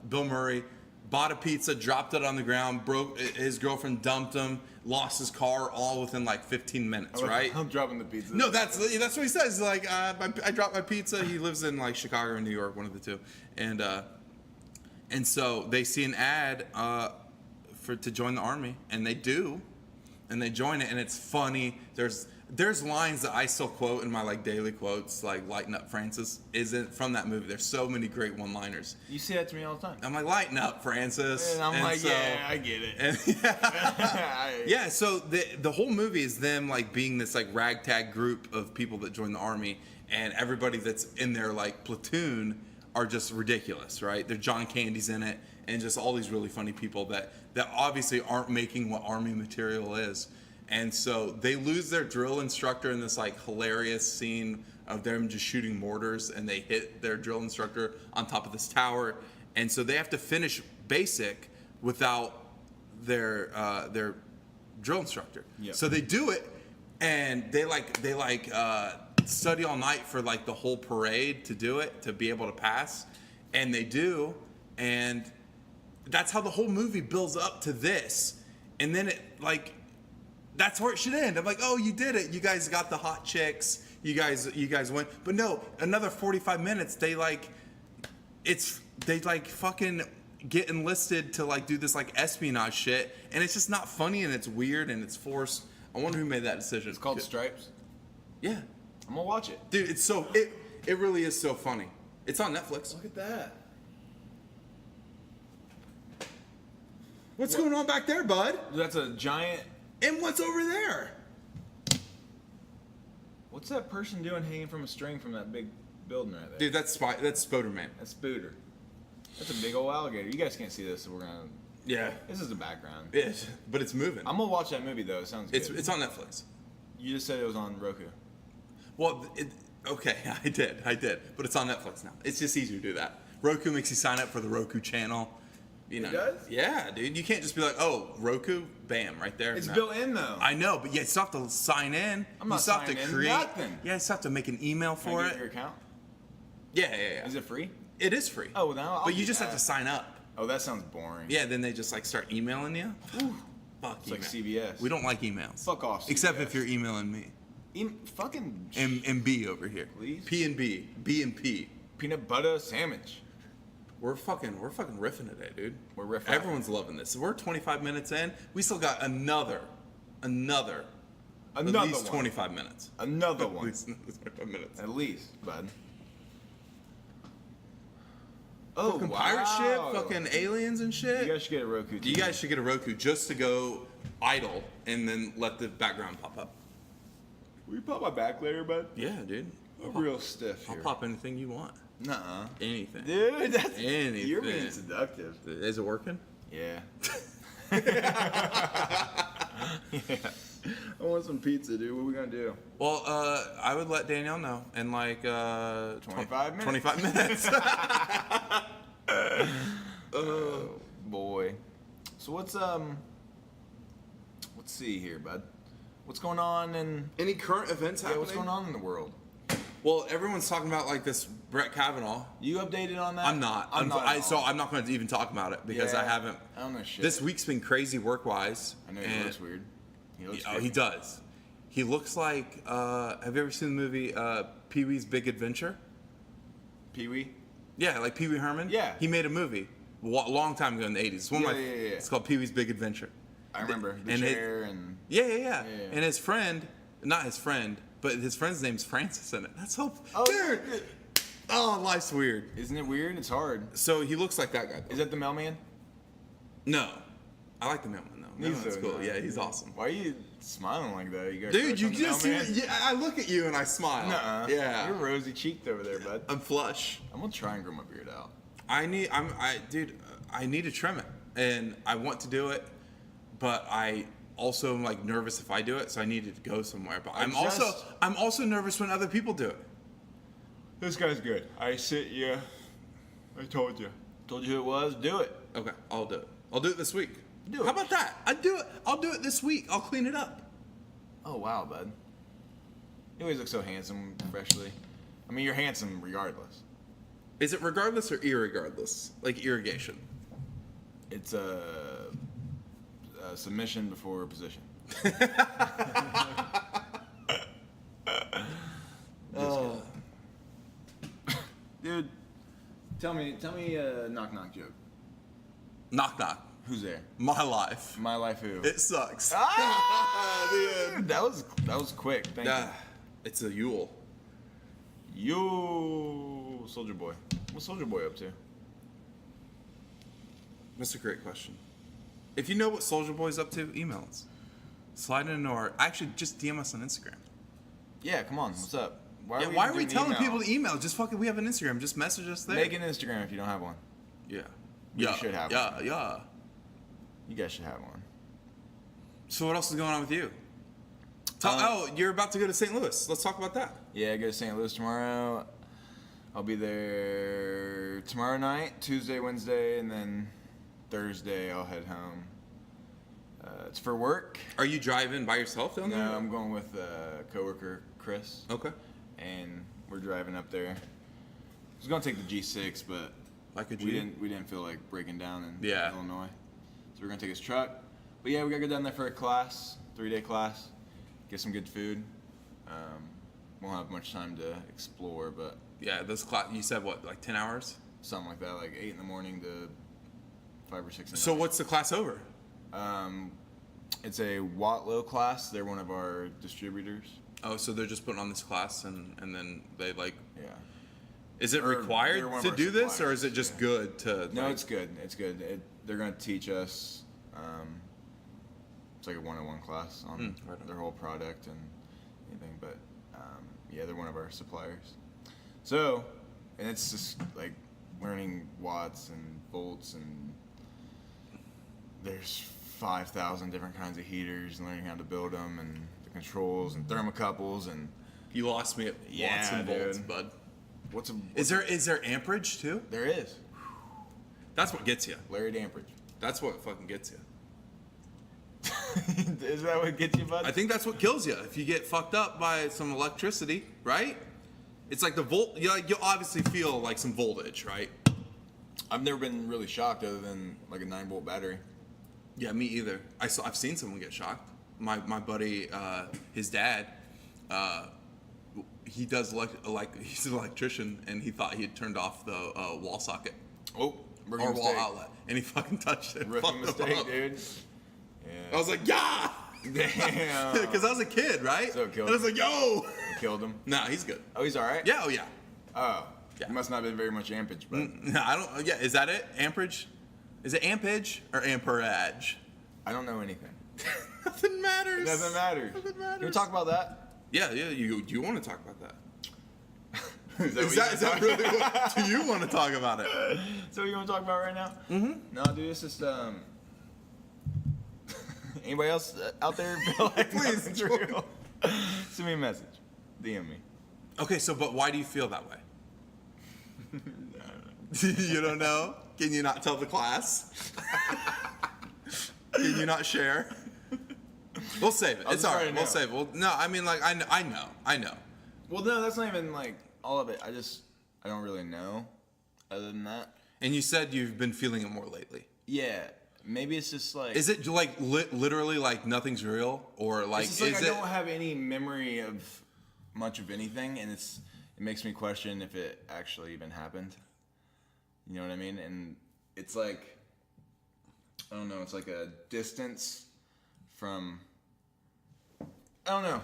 Speaker 2: Bill Murray bought a pizza, dropped it on the ground, broke his girlfriend, dumped him, lost his car, all within like 15 minutes, right?
Speaker 1: I'm dropping the pizza.
Speaker 2: No, that's what he says. Like, I dropped my pizza. He lives in like Chicago or New York, one of the two, and so they see an ad to join the army, and they do, and they join it, and it's funny. There's lines that I still quote in my like daily quotes, like "Lighten up, Francis" isn't from that movie. There's so many great one-liners.
Speaker 1: You say that to me all the time.
Speaker 2: I'm like, "Lighten up, Francis,"
Speaker 1: And I'm like,
Speaker 2: so-
Speaker 1: yeah, I get it.
Speaker 2: and- yeah, so the whole movie is them like being this like ragtag group of people that join the army, and everybody that's in their like platoon are just ridiculous, right? They're John Candy's in it, and just all these really funny people that obviously aren't making what army material is. And so they lose their drill instructor in this like hilarious scene of them just shooting mortars, and they hit their drill instructor on top of this tower, and so they have to finish basic without their drill instructor.
Speaker 1: Yep.
Speaker 2: So they do it, and they study all night for like the whole parade to do it, to be able to pass, and they do, and that's how the whole movie builds up to this, and then it like that's where it should end. I'm like, oh, you did it. You guys got the hot chicks. You guys went. But no, another 45 minutes. They fucking get enlisted to like do this like espionage shit, and it's just not funny, and it's weird, and it's forced. I wonder who made that decision.
Speaker 1: It's called Stripes.
Speaker 2: Yeah,
Speaker 1: I'm gonna watch it.
Speaker 2: dude, it's so it really is so funny. It's on Netflix.
Speaker 1: Look at that.
Speaker 2: What's going on back there, bud?
Speaker 1: That's a giant.
Speaker 2: And what's over there?
Speaker 1: What's that person doing hanging from a string from that big building right there?
Speaker 2: Dude, that's Spoderman.
Speaker 1: That's Spooter. That's a big old alligator. You guys can't see this, so we're gonna.
Speaker 2: Yeah.
Speaker 1: This is the background.
Speaker 2: But it's moving.
Speaker 1: I'm gonna watch that movie though. It sounds good.
Speaker 2: It's on Netflix.
Speaker 1: You just said it was on Roku.
Speaker 2: Well, okay, I did, but it's on Netflix now. It's just easier to do that. Roku makes you sign up for the Roku channel. You know,
Speaker 1: It does?
Speaker 2: Yeah, dude. You can't just be like, oh, Roku, bam, right there.
Speaker 1: It's
Speaker 2: No.
Speaker 1: built in though.
Speaker 2: I know, but yeah, you still have to sign in.
Speaker 1: I'm not
Speaker 2: you still have
Speaker 1: signing
Speaker 2: to
Speaker 1: in
Speaker 2: create.
Speaker 1: nothing.
Speaker 2: Yeah, you still have to make an email
Speaker 1: Can
Speaker 2: for
Speaker 1: I
Speaker 2: it.
Speaker 1: get your account?
Speaker 2: Yeah.
Speaker 1: Is it free?
Speaker 2: It is free.
Speaker 1: Oh, well, then I'll
Speaker 2: but you
Speaker 1: do
Speaker 2: just have
Speaker 1: that.
Speaker 2: to sign up.
Speaker 1: Oh, that sounds boring.
Speaker 2: Yeah, then they just like start emailing you. Fuck
Speaker 1: It's like
Speaker 2: email.
Speaker 1: CVS.
Speaker 2: We don't like emails.
Speaker 1: Fuck off,
Speaker 2: Except
Speaker 1: CVS.
Speaker 2: if you're emailing me.
Speaker 1: Fucking
Speaker 2: And B over here.
Speaker 1: Please?
Speaker 2: P and B. B and P.
Speaker 1: peanut butter sandwich.
Speaker 2: We're fucking riffing today, dude.
Speaker 1: We're riffing.
Speaker 2: Everyone's loving this. So we're 25 minutes in. We still got another at least
Speaker 1: one.
Speaker 2: 25 minutes.
Speaker 1: Another
Speaker 2: At
Speaker 1: one.
Speaker 2: least 25 minutes.
Speaker 1: At least, bud. Oh,
Speaker 2: fucking pirate ship,
Speaker 1: wow.
Speaker 2: fucking aliens and shit.
Speaker 1: You guys should get a Roku TV.
Speaker 2: You guys should get a Roku just to go idle and then let the background pop up.
Speaker 1: Will you pop my back later, bud?
Speaker 2: Yeah, dude.
Speaker 1: I'm real stiff
Speaker 2: I'll
Speaker 1: here.
Speaker 2: pop anything you want.
Speaker 1: Nuh-uh.
Speaker 2: Anything.
Speaker 1: Dude, that's...
Speaker 2: Anything.
Speaker 1: You're being seductive.
Speaker 2: Is it working?
Speaker 1: Yeah. Yeah. I want some pizza, dude. What are we gonna do?
Speaker 2: Well, I would let Danielle know in like
Speaker 1: 25 minutes.
Speaker 2: 25 minutes.
Speaker 1: Oh boy. So let's see here, bud. What's going on in
Speaker 2: Any current events happening?
Speaker 1: what's going on in the world?
Speaker 2: Well, everyone's talking about like this Brett Kavanaugh.
Speaker 1: You updated on that?
Speaker 2: I'm not.
Speaker 1: I'm not. at
Speaker 2: So
Speaker 1: all.
Speaker 2: I'm not going to even talk about it because I
Speaker 1: Yeah,
Speaker 2: haven't.
Speaker 1: I don't know shit.
Speaker 2: This week's been crazy work-wise.
Speaker 1: I know he looks weird. He looks
Speaker 2: Oh,
Speaker 1: weird.
Speaker 2: he does. He looks like. Have you ever seen the movie Pee-wee's Big Adventure?
Speaker 1: Pee-wee?
Speaker 2: Yeah, like Pee-wee Herman.
Speaker 1: Yeah.
Speaker 2: He made a movie a long time ago in the 80s. It's one of
Speaker 1: Yeah,
Speaker 2: my.
Speaker 1: yeah, yeah.
Speaker 2: It's called Pee-wee's Big Adventure.
Speaker 1: I remember the
Speaker 2: and it-
Speaker 1: chair and
Speaker 2: Yeah. And his friend, not his friend, but his friend's name's Francis in it. That's so. Dude. Oh, life's weird.
Speaker 1: Isn't it weird? It's hard.
Speaker 2: So he looks like that guy.
Speaker 1: Is that the mailman?
Speaker 2: No. I like the mailman though. Mailman's
Speaker 1: so
Speaker 2: cool.
Speaker 1: nice.
Speaker 2: Yeah, he's awesome.
Speaker 1: Why are you smiling like that? You got a
Speaker 2: Dude,
Speaker 1: crush
Speaker 2: you
Speaker 1: on the
Speaker 2: just
Speaker 1: mailman?
Speaker 2: yeah, I look at you and I smile.
Speaker 1: Nuh-uh.
Speaker 2: Yeah.
Speaker 1: You're rosy cheeked over there, bud.
Speaker 2: I'm flush.
Speaker 1: I'm gonna try and grow my beard out.
Speaker 2: I need to trim it and I want to do it, but I also am like nervous if I do it, so I needed to go somewhere. But I'm also nervous when other people do it.
Speaker 1: This guy's good. I sit you. I told you. Told you who it was. Do it.
Speaker 2: Okay, I'll do it. I'll do it this week.
Speaker 1: Do it.
Speaker 2: How about that? I'll do it this week. I'll clean it up.
Speaker 1: Oh wow, bud. You always look so handsome, freshly. I mean, you're handsome regardless.
Speaker 2: Is it regardless or irregardless? Like irrigation.
Speaker 1: It's a submission before a position.
Speaker 2: Oh.
Speaker 1: Dude, tell me a knock knock joke.
Speaker 2: Knock knock.
Speaker 1: Who's there?
Speaker 2: My life.
Speaker 1: My life who?
Speaker 2: It sucks.
Speaker 1: Ah,
Speaker 2: The
Speaker 1: dude, that was quick. Thank
Speaker 2: Yeah, it's a Yule.
Speaker 1: you. Yo, Soldier Boy. What's Soldier Boy up to?
Speaker 2: That's a great question. If you know what Soldier Boy's up to, email us. Slide into our. Actually, just DM us on Instagram.
Speaker 1: Yeah, come on. What's up? Why
Speaker 2: Why are we
Speaker 1: doing
Speaker 2: telling
Speaker 1: email?
Speaker 2: people to email? Just fucking, we have an Instagram. Just message us there.
Speaker 1: Make an Instagram if you don't have one.
Speaker 2: Yeah.
Speaker 1: You should have
Speaker 2: Yeah,
Speaker 1: one.
Speaker 2: yeah.
Speaker 1: You guys should have one.
Speaker 2: So what else is going on with you? You're about to go to St. Louis. Let's talk about that.
Speaker 1: Yeah, I go to St. Louis tomorrow. I'll be there tomorrow night, Tuesday, Wednesday, and then Thursday I'll head home. It's for work.
Speaker 2: Are you driving by yourself down there?
Speaker 1: No, I'm going with a coworker, Chris,
Speaker 2: Okay.
Speaker 1: and we're driving up there. I was gonna take the G6, but
Speaker 2: Like a G?
Speaker 1: we didn't feel like breaking down in
Speaker 2: Yeah.
Speaker 1: Illinois, so we're gonna take his truck. But yeah, we gotta go down there for a class, 3-day class, get some good food. Won't have much time to explore, but
Speaker 2: Yeah, this class, you said what, like 10 hours?
Speaker 1: something like that, like 8 in the morning to 5 or 6 in the
Speaker 2: So
Speaker 1: night.
Speaker 2: what's the class over?
Speaker 1: It's a Watlow class. They're one of our distributors.
Speaker 2: Oh, so they're just putting on this class and then they like,
Speaker 1: Yeah.
Speaker 2: is it
Speaker 1: Or
Speaker 2: required
Speaker 1: they're one of
Speaker 2: to
Speaker 1: our
Speaker 2: do this or
Speaker 1: suppliers,
Speaker 2: is it just
Speaker 1: yeah.
Speaker 2: good to
Speaker 1: No,
Speaker 2: like,
Speaker 1: it's good. It's good. They're going to teach us. It's like a 101 class on
Speaker 2: right on.
Speaker 1: their whole product and anything. But yeah, they're one of our suppliers. So, and it's just like learning watts and volts, and there's 5,000 different kinds of heaters, and learning how to build them, and the controls and thermocouples, and
Speaker 2: you lost me at
Speaker 1: Yeah,
Speaker 2: watts and volts,
Speaker 1: dude.
Speaker 2: bud.
Speaker 1: what's
Speaker 2: Is there amperage too?
Speaker 1: there is
Speaker 2: That's what gets you.
Speaker 1: Larry Dampridge.
Speaker 2: That's what fucking gets you.
Speaker 1: Is that what gets you, bud?
Speaker 2: I think that's what kills you if you get fucked up by some electricity, right? It's like the volt. You'll obviously feel like some voltage, right?
Speaker 1: I've never been really shocked other than like a 9-volt battery.
Speaker 2: Yeah, me either. I've seen someone get shocked. My buddy, his dad, he does he's an electrician, and he thought he had turned off the wall socket
Speaker 1: Oh, rookie
Speaker 2: or
Speaker 1: mistake.
Speaker 2: wall outlet, and he fucking touched it.
Speaker 1: Rookie
Speaker 2: Fucked him
Speaker 1: mistake,
Speaker 2: up.
Speaker 1: dude.
Speaker 2: I
Speaker 1: Yeah.
Speaker 2: was like, yeah,
Speaker 1: Damn.
Speaker 2: because I was a kid, right?
Speaker 1: So it killed
Speaker 2: and I was like, yo.
Speaker 1: Killed him.
Speaker 2: Nah, he's good.
Speaker 1: Oh, he's all right.
Speaker 2: Yeah, oh yeah.
Speaker 1: Oh.
Speaker 2: Yeah.
Speaker 1: It must not have been very much ampage, but
Speaker 2: I don't. Yeah, is that it? Amperage? Is it ampage or amperage?
Speaker 1: I don't know anything.
Speaker 2: Nothing matters.
Speaker 1: It doesn't matter.
Speaker 2: Nothing matters.
Speaker 1: Can we talk about that?
Speaker 2: Yeah. You want to talk about that?
Speaker 1: Is
Speaker 2: Is that really what? Do you want to talk about it?
Speaker 1: So what you want to talk about right now? Mm-hmm. No, dude, it's just anybody else out there feel like
Speaker 2: Please.
Speaker 1: it's real? Send me a message. DM me.
Speaker 2: Okay, so but why do you feel that way? You don't know? Can you not tell the class? Can you not share? We'll save it.
Speaker 1: I'll
Speaker 2: It's
Speaker 1: just
Speaker 2: all
Speaker 1: write
Speaker 2: right.
Speaker 1: it
Speaker 2: We'll
Speaker 1: down.
Speaker 2: save it. Well, no, I mean, like, I know.
Speaker 1: Well, no, that's not even like all of it. I don't really know. Other than that,
Speaker 2: And you said you've been feeling it more lately.
Speaker 1: yeah, maybe it's just like
Speaker 2: Is it like literally like nothing's real, or like
Speaker 1: it's just like
Speaker 2: is
Speaker 1: I
Speaker 2: it?
Speaker 1: don't have any memory of much of anything, and it makes me question if it actually even happened. You know what I mean? And it's like I don't know. It's like a distance from. I don't know.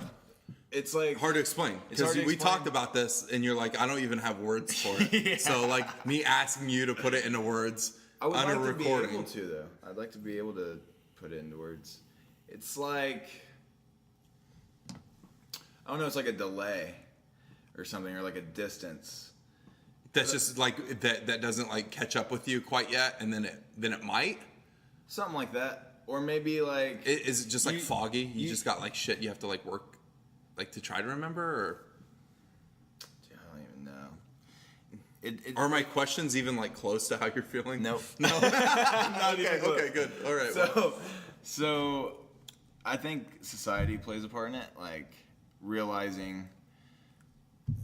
Speaker 1: It's like
Speaker 2: Hard to explain
Speaker 1: It's hard
Speaker 2: because
Speaker 1: to
Speaker 2: we
Speaker 1: explain.
Speaker 2: talked about this, and you're like, I don't even have words for it.
Speaker 1: Yeah.
Speaker 2: So like me asking you to put it into words
Speaker 1: I would
Speaker 2: on
Speaker 1: like
Speaker 2: a
Speaker 1: to be
Speaker 2: recording.
Speaker 1: able to though. I'd like to be able to put it into words. It's like I don't know. It's like a delay or something, or like a distance.
Speaker 2: That's just like that doesn't like catch up with you quite yet, and then it might.
Speaker 1: Something like that. Or maybe like
Speaker 2: Is it just like
Speaker 1: You-
Speaker 2: foggy? You
Speaker 1: you-
Speaker 2: just got like shit you have to like work, like to try to remember, or
Speaker 1: I don't even know. It
Speaker 2: are my questions even like close to how you're feeling?
Speaker 1: Nope.
Speaker 2: Not even close. Okay, good. All right. well.
Speaker 1: So I think society plays a part in it, like realizing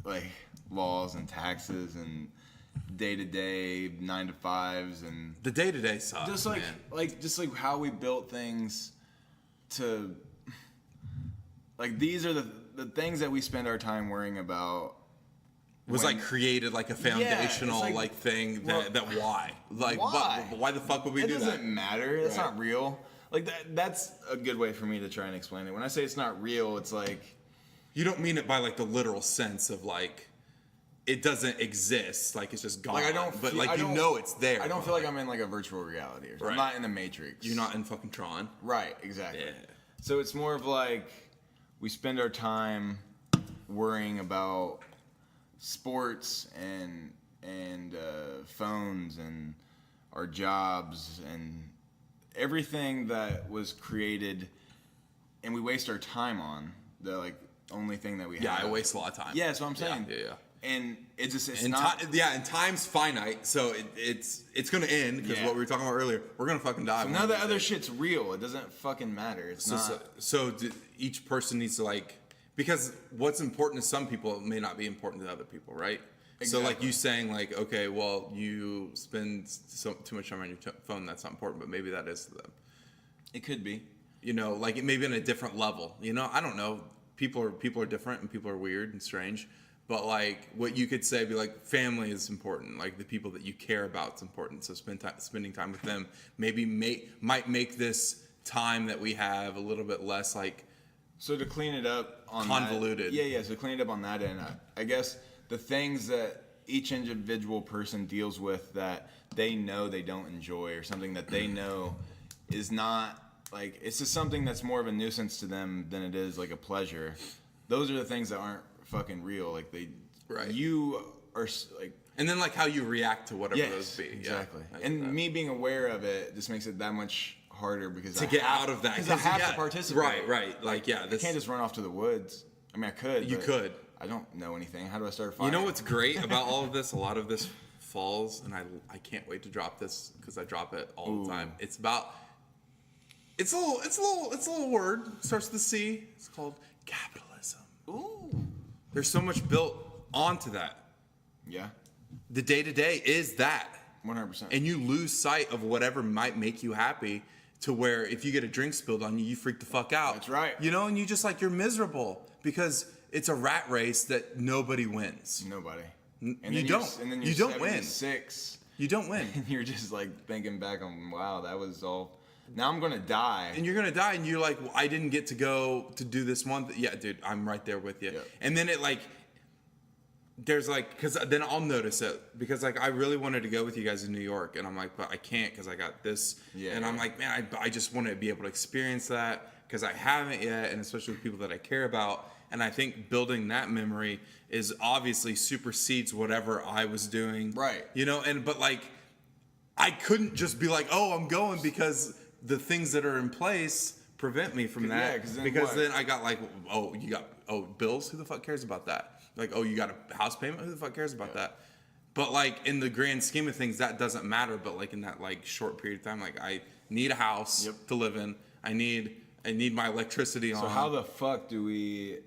Speaker 1: like laws and taxes and day-to-day 9 to 5s and
Speaker 2: The day to day sucks,
Speaker 1: just like
Speaker 2: man.
Speaker 1: just like how we built things to like these are the things that we spend our time worrying about
Speaker 2: Was
Speaker 1: when-
Speaker 2: like created like a
Speaker 1: it's
Speaker 2: foundational
Speaker 1: like-
Speaker 2: like thing
Speaker 1: well,
Speaker 2: that why like
Speaker 1: why?
Speaker 2: But why the fuck would we
Speaker 1: it
Speaker 2: do
Speaker 1: doesn't
Speaker 2: that?
Speaker 1: matter. That's
Speaker 2: Right.
Speaker 1: not real. Like that's a good way for me to try and explain it. When I say it's not real, it's like
Speaker 2: You don't mean it by like the literal sense of like it doesn't exist, like it's just gone.
Speaker 1: I don't
Speaker 2: but
Speaker 1: feel-
Speaker 2: like
Speaker 1: I
Speaker 2: you
Speaker 1: don't-
Speaker 2: know it's there.
Speaker 1: I don't
Speaker 2: but,
Speaker 1: feel like I'm in like a virtual reality or something.
Speaker 2: Right.
Speaker 1: I'm not in the Matrix.
Speaker 2: you're not in fucking Tron.
Speaker 1: Right, exactly.
Speaker 2: Yeah.
Speaker 1: So it's more of like we spend our time worrying about sports and phones and our jobs and everything that was created, and we waste our time on the like only thing that we
Speaker 2: Yeah,
Speaker 1: have.
Speaker 2: I waste a lot of time.
Speaker 1: Yeah, that's what I'm saying.
Speaker 2: Yeah.
Speaker 1: And it's just it's
Speaker 2: And
Speaker 1: not.
Speaker 2: and time's finite, so it's gonna end because
Speaker 1: Yeah.
Speaker 2: what we were talking about earlier, we're gonna fucking die.
Speaker 1: So
Speaker 2: one
Speaker 1: none of
Speaker 2: of
Speaker 1: the
Speaker 2: these
Speaker 1: other
Speaker 2: days.
Speaker 1: shit's real. It doesn't fucking matter. It's not.
Speaker 2: Each person needs to like, because what's important to some people may not be important to other people, right? So like
Speaker 1: Exactly.
Speaker 2: you saying like, okay, well you spend too much time on your phone, that's not important, but maybe that is to them.
Speaker 1: It could be.
Speaker 2: You know, like it may be on a different level. You know, I don't know. People are different and people are weird and strange. But like what you could say, be like, family is important. Like the people that you care about is important. So spending time with them maybe might make this time that we have a little bit less like
Speaker 1: So to clean it up on
Speaker 2: Convoluted.
Speaker 1: That, yeah. So clean it up on that end. I guess the things that each individual person deals with that they know they don't enjoy, or something that they know is not like it's just something that's more of a nuisance to them than it is like a pleasure. Those are the things that aren't fucking real. Like
Speaker 2: Right.
Speaker 1: You are like.
Speaker 2: and then like how you react to whatever
Speaker 1: Yes,
Speaker 2: those be.
Speaker 1: exactly.
Speaker 2: Yeah, I get
Speaker 1: And
Speaker 2: that.
Speaker 1: me being aware of it just makes it that much harder because
Speaker 2: to
Speaker 1: I
Speaker 2: get
Speaker 1: have,
Speaker 2: out of that
Speaker 1: because I have
Speaker 2: yeah,
Speaker 1: to participate.
Speaker 2: Right. Like yeah,
Speaker 1: I
Speaker 2: this
Speaker 1: can't just run off to the woods. I mean, I could.
Speaker 2: You
Speaker 1: but
Speaker 2: could.
Speaker 1: I don't know anything. How do I start a fire?
Speaker 2: You know what's great about all of this? A lot of this falls, and I can't wait to drop this because I drop it all the time. It's about it's a little word. Starts with the C. It's called capitalism.
Speaker 1: Ooh.
Speaker 2: There's so much built onto that.
Speaker 1: Yeah.
Speaker 2: The day to day is that,
Speaker 1: 100%.
Speaker 2: and you lose sight of whatever might make you happy. To where if you get a drink spilled on you, you freak the fuck out.
Speaker 1: That's right.
Speaker 2: You know, and you just like you're miserable because it's a rat race that nobody wins.
Speaker 1: Nobody.
Speaker 2: You
Speaker 1: then
Speaker 2: don't.
Speaker 1: And then
Speaker 2: You
Speaker 1: you're
Speaker 2: don't win.
Speaker 1: 76,
Speaker 2: You don't win.
Speaker 1: and you're just like thinking back on, wow, that was all. Now I'm gonna die.
Speaker 2: And you're gonna die, and you're like, well, I didn't get to go to do this one. Yeah, dude, I'm right there with you.
Speaker 1: Yeah.
Speaker 2: And then it like, there's like, because then I'll notice it, because like I really wanted to go with you guys in New York, and I'm like, but I can't because I got this.
Speaker 1: Yeah,
Speaker 2: and I'm
Speaker 1: yeah.
Speaker 2: like, man, I just want to be able to experience that because I haven't yet, and especially with people that I care about. And I think building that memory is obviously supersedes whatever I was doing.
Speaker 1: Right.
Speaker 2: You know, but like, I couldn't just be like, oh, I'm going because the things that are in place prevent me from that.
Speaker 1: Yeah, 'cause then
Speaker 2: because
Speaker 1: what?
Speaker 2: then I got like, bills? Who the fuck cares about that? Like, oh, you got a house payment? Who the fuck cares about that? But like in the grand scheme of things, that doesn't matter. But like in that like short period of time, like I need a house to live in. I need my electricity on.
Speaker 1: So how the fuck do we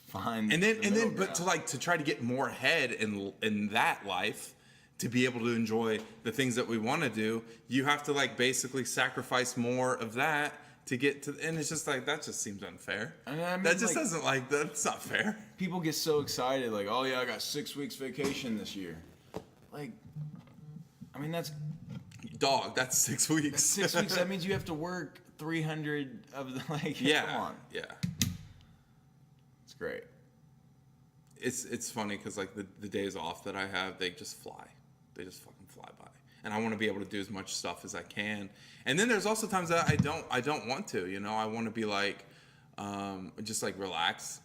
Speaker 1: find?
Speaker 2: But to try to get more ahead in that life, to be able to enjoy the things that we want to do, you have to like basically sacrifice more of that to get to, and it's just like, that just seems unfair.
Speaker 1: I mean,
Speaker 2: that just
Speaker 1: like,
Speaker 2: doesn't, like, that's not fair.
Speaker 1: People get so excited, like, oh yeah, I got 6 weeks vacation this year. Like, I mean, that's
Speaker 2: That's 6 weeks.
Speaker 1: 6 weeks. That means you have to work 300 of the, like, come on.
Speaker 2: Yeah.
Speaker 1: It's great.
Speaker 2: It's funny because like the days off that I have, they just fly. They just fucking fly by. And I want to be able to do as much stuff as I can. And then there's also times that I don't want to, you know. I want to be like, just like relax.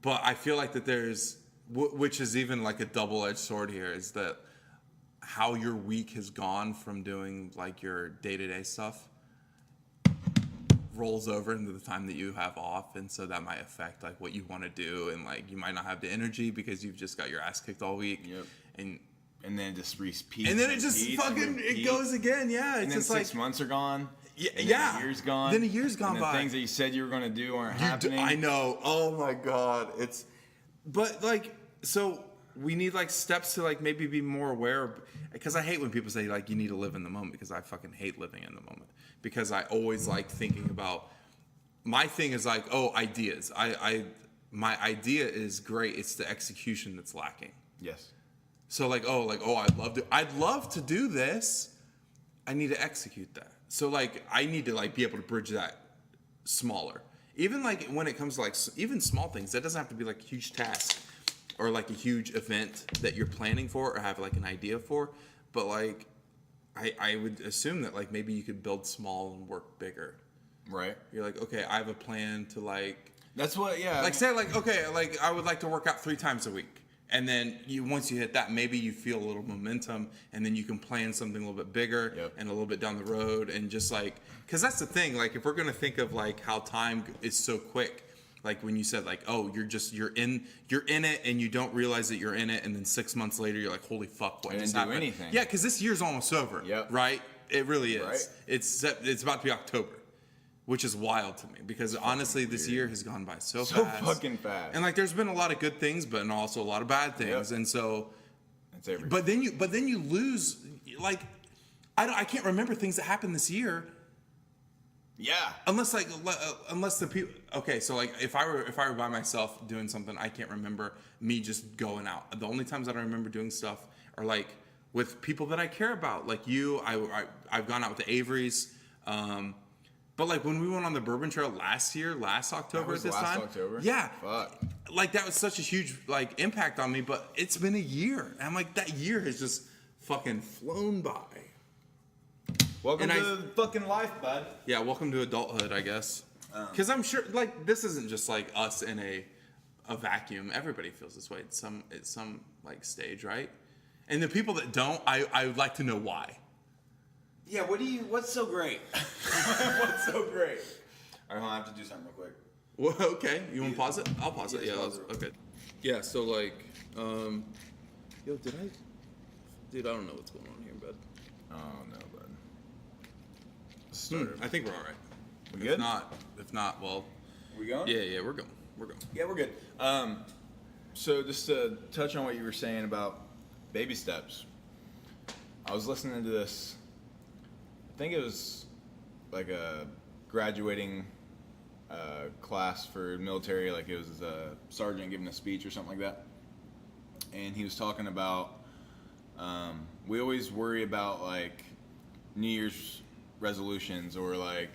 Speaker 2: But I feel like that there's, which is even like a double-edged sword here, is that how your week has gone from doing like your day-to-day stuff rolls over into the time that you have off, and so that might affect like what you want to do, and like you might not have the energy because you've just got your ass kicked all week.
Speaker 1: Yep.
Speaker 2: And
Speaker 1: then it just repeats.
Speaker 2: and then it just fucking it goes again. Yeah, it's
Speaker 1: and then
Speaker 2: just
Speaker 1: 6
Speaker 2: like
Speaker 1: months are gone.
Speaker 2: Yeah,
Speaker 1: and
Speaker 2: yeah.
Speaker 1: Then a year's gone.
Speaker 2: Then a year's gone
Speaker 1: and
Speaker 2: by.
Speaker 1: The things that you said you were going to do aren't happening.
Speaker 2: I know. Oh my god. But like, so we need like steps to like maybe be more aware, because I hate when people say like you need to live in the moment, because I fucking hate living in the moment, because I always like thinking about, my thing is like, oh, ideas. My idea is great. It's the execution that's lacking.
Speaker 1: Yes.
Speaker 2: So I'd love to do this. I need to execute that. So like I need to like be able to bridge that smaller. Even like when it comes to like even small things, that doesn't have to be like a huge task or like a huge event that you're planning for or have like an idea for. But like I would assume that like maybe you could build small and work bigger.
Speaker 1: Right.
Speaker 2: You're like, okay, I have a plan to like.
Speaker 1: That's what. Yeah.
Speaker 2: Like say like, okay, like I would like to work out 3 times a week. And then once you hit that, maybe you feel a little momentum, and then you can plan something a little bit bigger and a little bit down the road, and just like, because that's the thing. Like if we're gonna think of like how time is so quick, like when you said like, oh, you're in it, and you don't realize that you're in it, and then 6 months later you're like, holy fuck, what just happened?
Speaker 1: Anything.
Speaker 2: Yeah, because this year's almost over.
Speaker 1: Yep.
Speaker 2: Right. It really is.
Speaker 1: Right.
Speaker 2: It's about to be October. Which is wild to me, because honestly, this year has gone by so fast.
Speaker 1: Fucking fast.
Speaker 2: And like, there's been a lot of good things, but also a lot of bad things.
Speaker 1: Yep.
Speaker 2: And so,
Speaker 1: that's everything.
Speaker 2: But then you lose. Like, I can't remember things that happened this year.
Speaker 1: Yeah.
Speaker 2: Unless the people. Okay, so like if I were by myself doing something, I can't remember me just going out. The only times that I remember doing stuff are like with people that I care about, like you. I've gone out with the Averys. But like when we went on the Bourbon Trail last October at this time,
Speaker 1: October?
Speaker 2: yeah,
Speaker 1: Fuck.
Speaker 2: like that was such a huge like impact on me. But it's been a year, and I'm like, that year has just fucking flown by.
Speaker 1: Welcome to fucking life, bud.
Speaker 2: Yeah, welcome to adulthood, I guess. Because I'm sure like this isn't just like us in a vacuum. Everybody feels this way at some like stage, right? And the people that don't, I would like to know why.
Speaker 1: Yeah, what's so great? What's so great? All right, hold on, I have to do something real quick.
Speaker 2: Well, okay, you want to pause it? I'll pause it. Yeah, okay. Yeah, so like, yo, dude, I don't know what's going on here, bud.
Speaker 1: Oh no, bud.
Speaker 2: I think we're all right.
Speaker 1: We good?
Speaker 2: If not, well.
Speaker 1: We going?
Speaker 2: Yeah, we're going.
Speaker 1: Yeah, we're good. So just to touch on what you were saying about baby steps, I was listening to this. I think it was like a graduating class for military, like it was a sergeant giving a speech or something like that. And he was talking about, we always worry about like New Year's resolutions or like,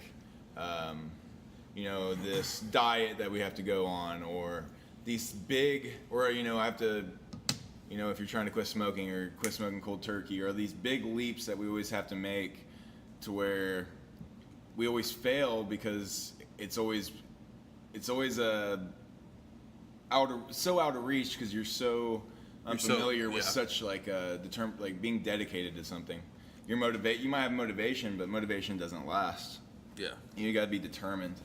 Speaker 1: this diet that we have to go on or these big, or I have to, if you're trying to quit smoking cold turkey, or these big leaps that we always have to make, to where we always fail because it's always so out of reach because you're so unfamiliar with such like like being dedicated to something. You might have motivation, but motivation doesn't last.
Speaker 2: Yeah.
Speaker 1: You got to be determined.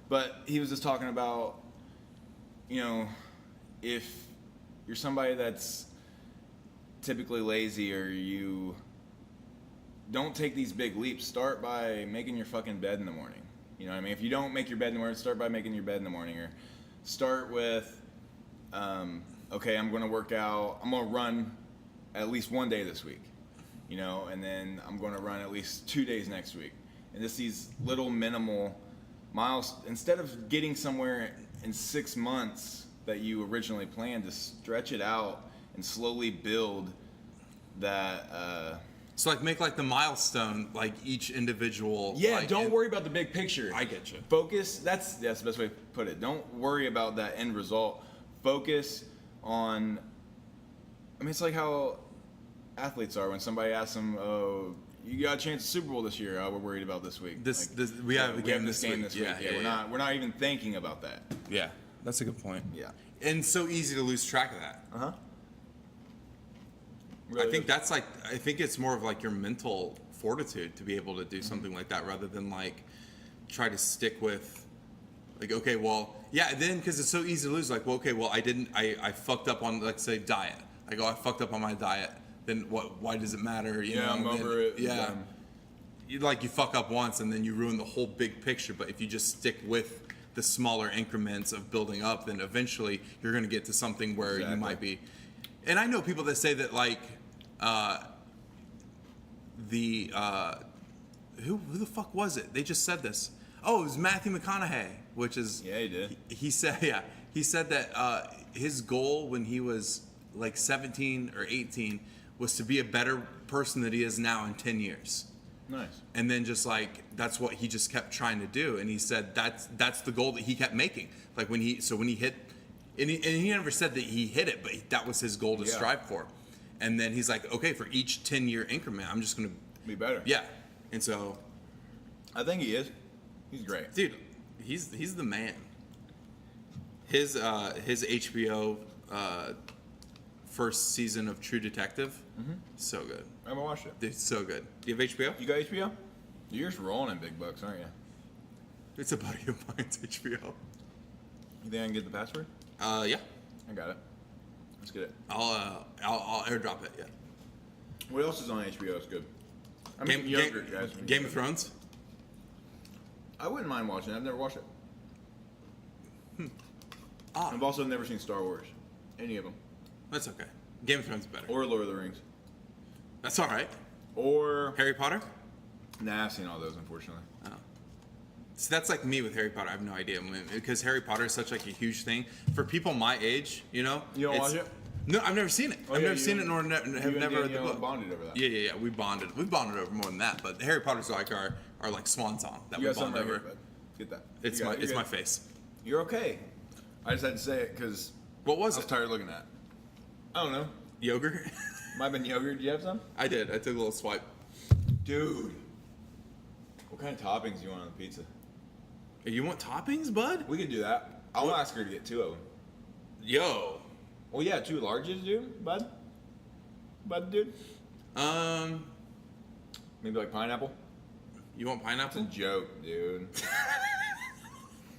Speaker 1: But he was just talking about, if you're somebody that's typically lazy, or you don't take these big leaps, start by making your fucking bed in the morning. You know what I mean? If you don't make your bed in the morning, start by making your bed in the morning, or start with, okay, I'm going to work out. I'm going to run at least one day this week, and then I'm going to run at least 2 days next week. And just these little minimal miles, instead of getting somewhere in 6 months that you originally planned, to stretch it out and slowly build that.
Speaker 2: So like make like the milestone, like each individual.
Speaker 1: Yeah,
Speaker 2: like,
Speaker 1: don't worry about the big picture.
Speaker 2: I get you.
Speaker 1: Focus. That's the best way to put it. Don't worry about that end result. Focus on. I mean, it's like how athletes are when somebody asks them, "Oh, you got a chance at Super Bowl this year?" "Oh, we're worried about this week."
Speaker 2: We have a game this
Speaker 1: game
Speaker 2: week.
Speaker 1: this week. Yeah, we're not even thinking about that.
Speaker 2: Yeah, that's a good point.
Speaker 1: Yeah.
Speaker 2: And so easy to lose track of that.
Speaker 1: Uh huh.
Speaker 2: I think I think it's more of like your mental fortitude to be able to do something like that, rather than like try to stick with like, okay, well, yeah, then because it's so easy to lose, like, well, okay, well, I fucked up on, let's say, diet. Like, oh, I fucked up on my diet. Then what? Why does it matter?
Speaker 1: I'm over it.
Speaker 2: Yeah. You fuck up once and then you ruin the whole big picture. But if you just stick with the smaller increments of building up, then eventually you're going to get to something where you might be. And I know people that say that like who the fuck was it? They just said this. Oh, it was Matthew McConaughey, which is
Speaker 1: he did.
Speaker 2: He said that his goal when he was like 17 or 18 was to be a better person than he is now in 10 years.
Speaker 1: Nice.
Speaker 2: And then just like that's what he just kept trying to do, and he said that's the goal that he kept making. Like when he hit, and he never said that he hit it, but that was his goal to strive for. And then he's like, okay, for each 10-year increment, I'm just gonna
Speaker 1: be better.
Speaker 2: Yeah, and so
Speaker 1: I think he is. He's great,
Speaker 2: dude. He's the man. His HBO first season of True Detective, so good.
Speaker 1: I haven't watched it.
Speaker 2: Dude, so good. Do you have HBO?
Speaker 1: You got HBO? You're just rolling in big bucks, aren't you?
Speaker 2: It's a buddy of mine's HBO.
Speaker 1: You think I can get the password?
Speaker 2: Yeah.
Speaker 1: I got it. Let's get it.
Speaker 2: I'll airdrop it. Yeah.
Speaker 1: What else is on HBO? It's good. I mean, younger guys.
Speaker 2: Game of Thrones.
Speaker 1: I wouldn't mind watching it. I've never watched it. I've also never seen Star Wars. Any of them.
Speaker 2: That's okay. Game of Thrones is better.
Speaker 1: Or Lord of the Rings.
Speaker 2: That's all right.
Speaker 1: Or
Speaker 2: Harry Potter.
Speaker 1: Nah, I've seen all those, unfortunately.
Speaker 2: Oh. So that's like me with Harry Potter. I have no idea because Harry Potter is such like a huge thing for people my age. You know.
Speaker 1: You don't watch it?
Speaker 2: No, I've never seen it. I've never seen it, nor have never read the book.
Speaker 1: Bonded over that.
Speaker 2: Yeah. We bonded. We bonded over more than that. But Harry Potter's like our like swan song that we bond over.
Speaker 1: Get that.
Speaker 2: It's my face.
Speaker 1: You're okay. I just had to say it because
Speaker 2: what was
Speaker 1: I was tired of looking at. I don't know.
Speaker 2: Yogurt.
Speaker 1: Might have been yogurt. Do you have some?
Speaker 2: I did. I took a little swipe.
Speaker 1: Dude, what kind of toppings do you want on the pizza?
Speaker 2: You want toppings, bud?
Speaker 1: We could do that. I'll ask her to get 2 of them.
Speaker 2: Yo.
Speaker 1: Well, yeah, 2 larges, dude. Bud, dude. Maybe like pineapple.
Speaker 2: You want pineapple?
Speaker 1: It's a joke, dude.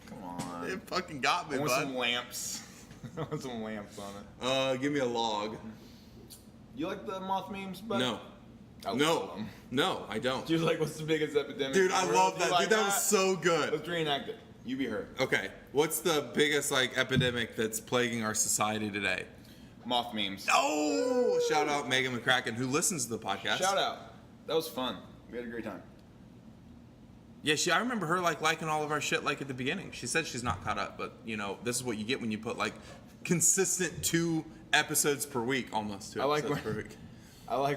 Speaker 1: Come on.
Speaker 2: It fucking got me,
Speaker 1: I want
Speaker 2: bud.
Speaker 1: some lamps. I want some lamps on it.
Speaker 2: Give me a log.
Speaker 1: You like the moth memes, bud?
Speaker 2: No.
Speaker 1: I love them.
Speaker 2: No, I don't.
Speaker 1: Dude, like, what's the biggest epidemic?
Speaker 2: Dude, I love that.
Speaker 1: Like
Speaker 2: Dude, that was so good.
Speaker 1: Let's reenact it. You be her.
Speaker 2: Okay, what's the biggest like epidemic that's plaguing our society today?
Speaker 1: Moth memes.
Speaker 2: Oh! Shout out Megan McCracken, who listens to the podcast.
Speaker 1: Shout out. That was fun. We had a great time.
Speaker 2: Yeah, I remember her like liking all of our shit like at the beginning. She said she's not caught up, but you know, this is what you get when you put like consistent 2 episodes per week, almost 2 episodes per week. I love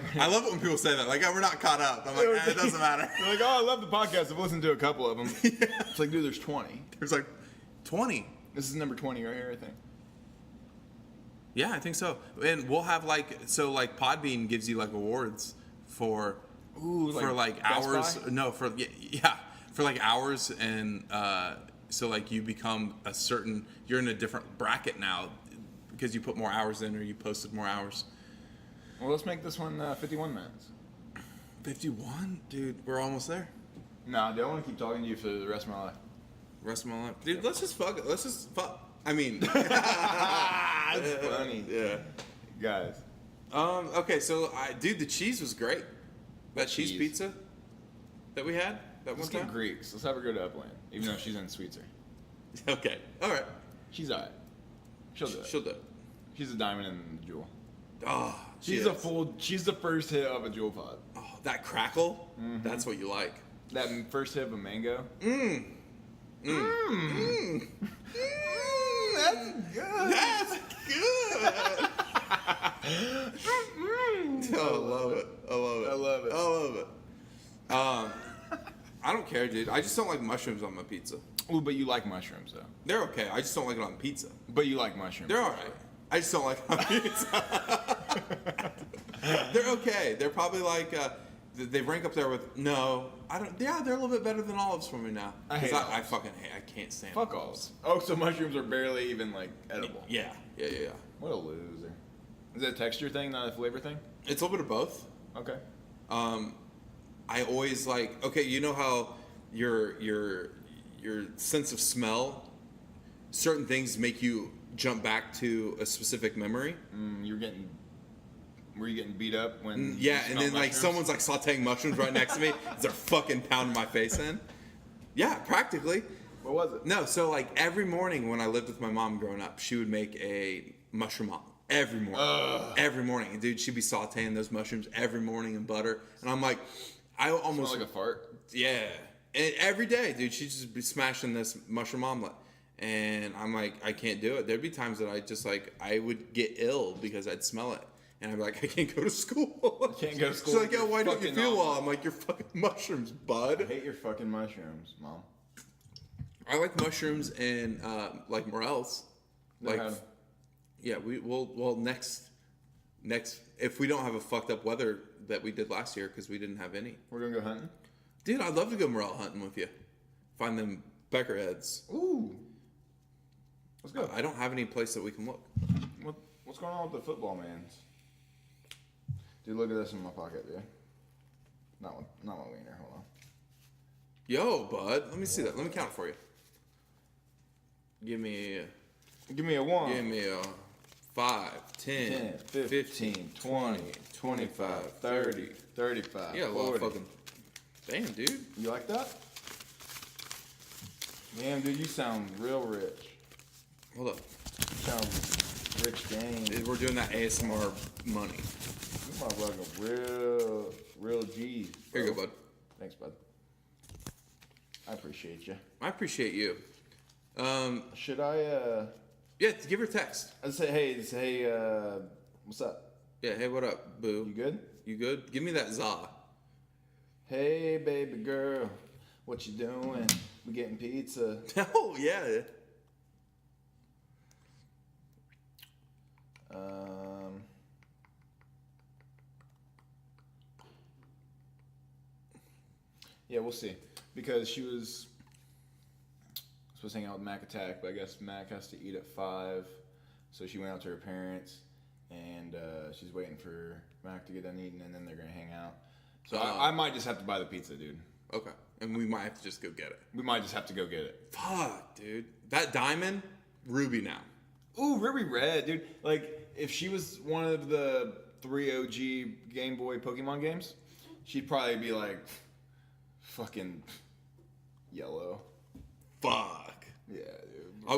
Speaker 2: it when people say that. Like, oh, we're not caught up. I'm like, it doesn't matter.
Speaker 1: They're like, oh, I love the podcast. I've listened to a couple of them. Yeah. It's like, dude, there's 20.
Speaker 2: There's like 20.
Speaker 1: This is number 20 right here, I think.
Speaker 2: Yeah, I think so. And we'll have like Podbean gives you like awards for
Speaker 1: Ooh,
Speaker 2: for like
Speaker 1: Best
Speaker 2: hours.
Speaker 1: Buy?
Speaker 2: No, for yeah, for like hours and so like you become a certain. You're in a different bracket now because you put more hours in or you posted more hours.
Speaker 1: Well, let's make this one 51 minutes.
Speaker 2: 51, dude. We're almost there.
Speaker 1: Nah, dude, I want to keep talking to you for the rest of my life.
Speaker 2: Rest of my life, dude. Let's just fuck it. Let's just fuck. I mean,
Speaker 1: That's funny.
Speaker 2: Yeah.
Speaker 1: Guys.
Speaker 2: Okay, so dude, the cheese was great. That cheese
Speaker 1: cheese?
Speaker 2: pizza that we had that
Speaker 1: Let's
Speaker 2: one
Speaker 1: get
Speaker 2: time.
Speaker 1: Greeks. Let's have her go to Upland, even though she's in Sweetser.
Speaker 2: Okay, all right.
Speaker 1: She's alright. She'll do it.
Speaker 2: She'll do it.
Speaker 1: She's a diamond in the jewel.
Speaker 2: Oh,
Speaker 1: She's She's the first hit of a jewel pod.
Speaker 2: Oh, that crackle. That's what you like.
Speaker 1: That first hit of a mango. That's good.
Speaker 2: That's good. I love it. I love it.
Speaker 1: I love it.
Speaker 2: I love it. I don't care, dude. I just don't like mushrooms on my pizza.
Speaker 1: Ooh, but you like mushrooms though.
Speaker 2: They're okay. I just don't like it on pizza.
Speaker 1: But you like mushrooms.
Speaker 2: They're all right. I just don't like it on pizza. They're okay. They're probably like they rank up there with no. I don't. Yeah, they're a little bit better than olives for me now.
Speaker 1: I hate
Speaker 2: 'Cause
Speaker 1: olives.
Speaker 2: I fucking hate. I can't stand.
Speaker 1: Fuck olives. Oh, so mushrooms are barely even like edible.
Speaker 2: Yeah.
Speaker 1: What a loser. Is that a texture thing, not a flavor thing?
Speaker 2: It's a little bit of both.
Speaker 1: Okay.
Speaker 2: I always like. Okay, you know how your sense of smell, certain things make you jump back to a specific memory.
Speaker 1: Were you getting beat up when?
Speaker 2: Yeah,
Speaker 1: you
Speaker 2: and
Speaker 1: smelled
Speaker 2: then like
Speaker 1: mushrooms?
Speaker 2: someone's like sauteing mushrooms right next to me. They're fucking pounding my face in. Yeah, practically.
Speaker 1: What was it?
Speaker 2: No, so like every morning when I lived with my mom growing up, she would make a mushroom omelet every morning. Every morning, and dude, she'd be sauteing those mushrooms every morning in butter, and I'm like, I almost
Speaker 1: Smell like a fart.
Speaker 2: yeah. And every day, dude, she'd just be smashing this mushroom omelet. And I'm like, I can't do it. There'd be times that I would get ill because I'd smell it. And I'd be like, I can't go to school.
Speaker 1: Can't go to school
Speaker 2: She's like,
Speaker 1: with
Speaker 2: yeah,
Speaker 1: your
Speaker 2: why don't you
Speaker 1: fucking
Speaker 2: feel well?
Speaker 1: omelet.
Speaker 2: I'm like, you're fucking mushrooms,
Speaker 1: I
Speaker 2: bud.
Speaker 1: hate your fucking mushrooms, Mom.
Speaker 2: I like mushrooms and like morels.
Speaker 1: Never
Speaker 2: Like,
Speaker 1: had 'em.
Speaker 2: yeah, well next if we don't have a fucked up weather that we did last year because we didn't have any.
Speaker 1: We're gonna go hunting.
Speaker 2: Dude, I'd love to go morel hunting with you. Find them peckerheads.
Speaker 1: Ooh. Let's go.
Speaker 2: I don't have any place that we can look.
Speaker 1: What's going on with the football mans? Dude, look at this in my pocket, dude. Not my wiener. Hold on.
Speaker 2: Yo, bud, let me see that. Let me count it for you. Give me
Speaker 1: a 1.
Speaker 2: a 5, 10,
Speaker 1: 15, 20, 25, 30, 35,
Speaker 2: Yeah, a lot
Speaker 1: 40.
Speaker 2: of fucking. Damn, dude.
Speaker 1: You like that? Damn, dude, you sound real rich.
Speaker 2: Hold up.
Speaker 1: You sound rich game.
Speaker 2: We're doing that ASMR money.
Speaker 1: You motherfucker real G's.
Speaker 2: Here you go, bud.
Speaker 1: Thanks, bud. I appreciate you.
Speaker 2: I appreciate you.
Speaker 1: Should I,
Speaker 2: Yeah, give her a text.
Speaker 1: I'd say, hey, what's up?
Speaker 2: Yeah, hey, what up, boo?
Speaker 1: You good?
Speaker 2: You good? Give me that za.
Speaker 1: Hey, baby girl, what you doing? We getting pizza.
Speaker 2: Oh, yeah.
Speaker 1: Yeah, we'll see. Because she was supposed to hang out with Mac Attack, but I guess Mac has to eat at 5. So she went out to her parents, and she's waiting for Mac to get done eating, and then they're going to hang out. So I might just have to buy the pizza, dude.
Speaker 2: Okay. And we might have to just go get it.
Speaker 1: We might just have to go get it.
Speaker 2: Fuck, dude. That diamond, ruby now.
Speaker 1: Ooh, Ruby Red, dude. Like, if she was one of the 3 OG Game Boy Pokemon games, she'd probably be like, fucking yellow.
Speaker 2: Fuck.
Speaker 1: Yeah,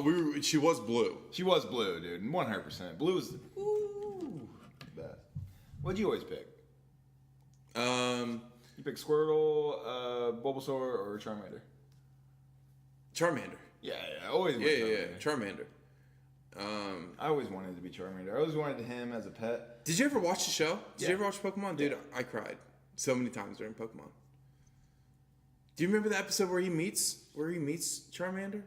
Speaker 1: dude.
Speaker 2: She was blue.
Speaker 1: She was blue, dude. 100%. Blue is the best. What'd you always pick? You pick Squirtle, Bulbasaur, or Charmander?
Speaker 2: Charmander.
Speaker 1: Yeah, I always went Charmander.
Speaker 2: Charmander.
Speaker 1: I always wanted to be Charmander. I always wanted him as a pet.
Speaker 2: Did you ever watch the show? Did
Speaker 1: Yeah.
Speaker 2: you ever watch Pokemon? Dude, I cried so many times during Pokemon. Do you remember the episode where he meets Charmander?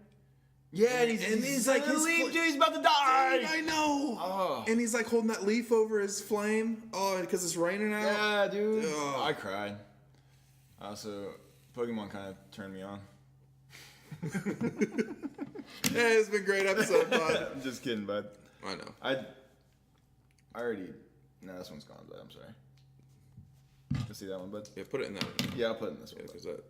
Speaker 1: Yeah, and
Speaker 2: he's like, his
Speaker 1: leaf,
Speaker 2: fl-
Speaker 1: dude, he's about to die.
Speaker 2: I know.
Speaker 1: Oh.
Speaker 2: And he's like holding that leaf over his flame. Oh, because it's raining out.
Speaker 1: Yeah, dude.
Speaker 2: Ugh.
Speaker 1: I cried. Also, Pokemon kind of turned me on.
Speaker 2: Yeah, it's been a great episode, bud.
Speaker 1: I'm just kidding, bud.
Speaker 2: I know.
Speaker 1: I already. No, this one's gone, bud. I'm sorry. You see that one, bud?
Speaker 2: Yeah, put it in that one.
Speaker 1: Yeah, I'll put it in this one.
Speaker 2: Yeah,
Speaker 1: bud.
Speaker 2: 'cause that.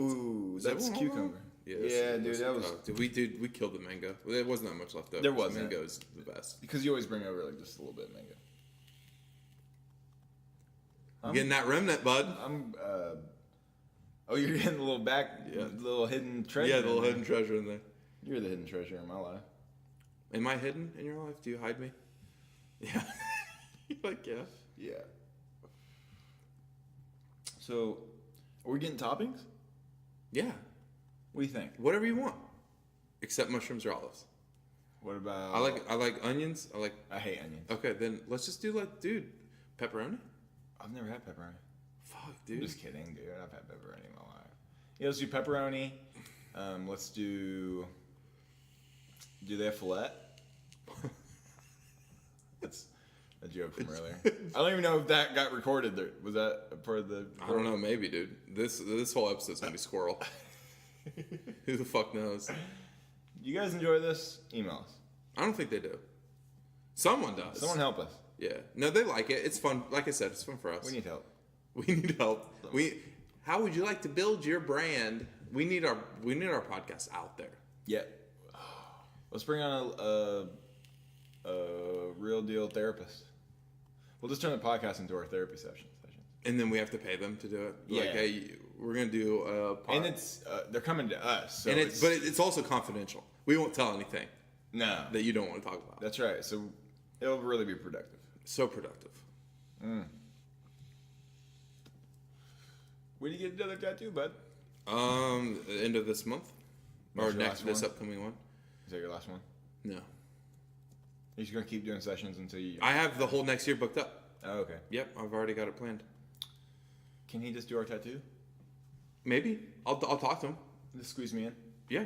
Speaker 1: Ooh,
Speaker 2: that
Speaker 1: that's
Speaker 2: one
Speaker 1: cucumber.
Speaker 2: Yeah,
Speaker 1: Yeah, dude, that was
Speaker 2: we killed the mango. There wasn't that much left over.
Speaker 1: There
Speaker 2: so
Speaker 1: wasn't.
Speaker 2: Mango is the best.
Speaker 1: because you always bring over like just a little bit of mango.
Speaker 2: Getting that remnant, bud.
Speaker 1: I'm. Oh, you're getting the little little hidden treasure.
Speaker 2: Yeah, the little
Speaker 1: in there.
Speaker 2: hidden treasure in there.
Speaker 1: You're the hidden treasure in my life.
Speaker 2: Am I hidden in your life? Do you hide me? Yeah. You're like, yeah.
Speaker 1: Yeah. So, are we getting toppings?
Speaker 2: Yeah.
Speaker 1: What do you think?
Speaker 2: Whatever you want, except mushrooms or olives.
Speaker 1: What about?
Speaker 2: I like onions.
Speaker 1: I hate onions.
Speaker 2: Okay, then let's just do pepperoni.
Speaker 1: I've never had pepperoni.
Speaker 2: Fuck,
Speaker 1: I'm
Speaker 2: dude.
Speaker 1: just kidding, dude. I've had pepperoni in my life. Yeah, let's do pepperoni. Let's do. Do they have filet? That's a joke from earlier. I don't even know if that got recorded. There was that part of the.
Speaker 2: I don't know, maybe, dude. This whole episode's gonna be squirrel. Who the fuck knows?
Speaker 1: You guys enjoy this? Email us.
Speaker 2: I don't think they do. Someone does.
Speaker 1: Someone help us.
Speaker 2: Yeah. No, they like it. It's fun. Like I said, it's fun for us.
Speaker 1: We need help.
Speaker 2: We need help. How would you like to build your brand? We need our podcast out there.
Speaker 1: Yeah. Let's bring on a real deal therapist. We'll just turn the podcast into our therapy session.
Speaker 2: And then we have to pay them to do it.
Speaker 1: Yeah.
Speaker 2: Like, hey, we're gonna do a pod.
Speaker 1: And it's they're coming to us. So
Speaker 2: but it's also confidential. We won't tell anything
Speaker 1: no.
Speaker 2: that you don't want to talk about.
Speaker 1: That's right. So it'll really be productive.
Speaker 2: So productive.
Speaker 1: When do you get another tattoo, bud?
Speaker 2: The end of this month
Speaker 1: What's
Speaker 2: or
Speaker 1: your
Speaker 2: next
Speaker 1: last
Speaker 2: this
Speaker 1: one?
Speaker 2: upcoming one.
Speaker 1: Is that your last one?
Speaker 2: No,
Speaker 1: You're just gonna keep doing sessions until you.
Speaker 2: I have the whole next year booked up.
Speaker 1: Oh, okay.
Speaker 2: Yep, I've already got it planned.
Speaker 1: Can he just do our tattoo?
Speaker 2: Maybe I'll talk to him.
Speaker 1: Just squeeze me in.
Speaker 2: Yeah,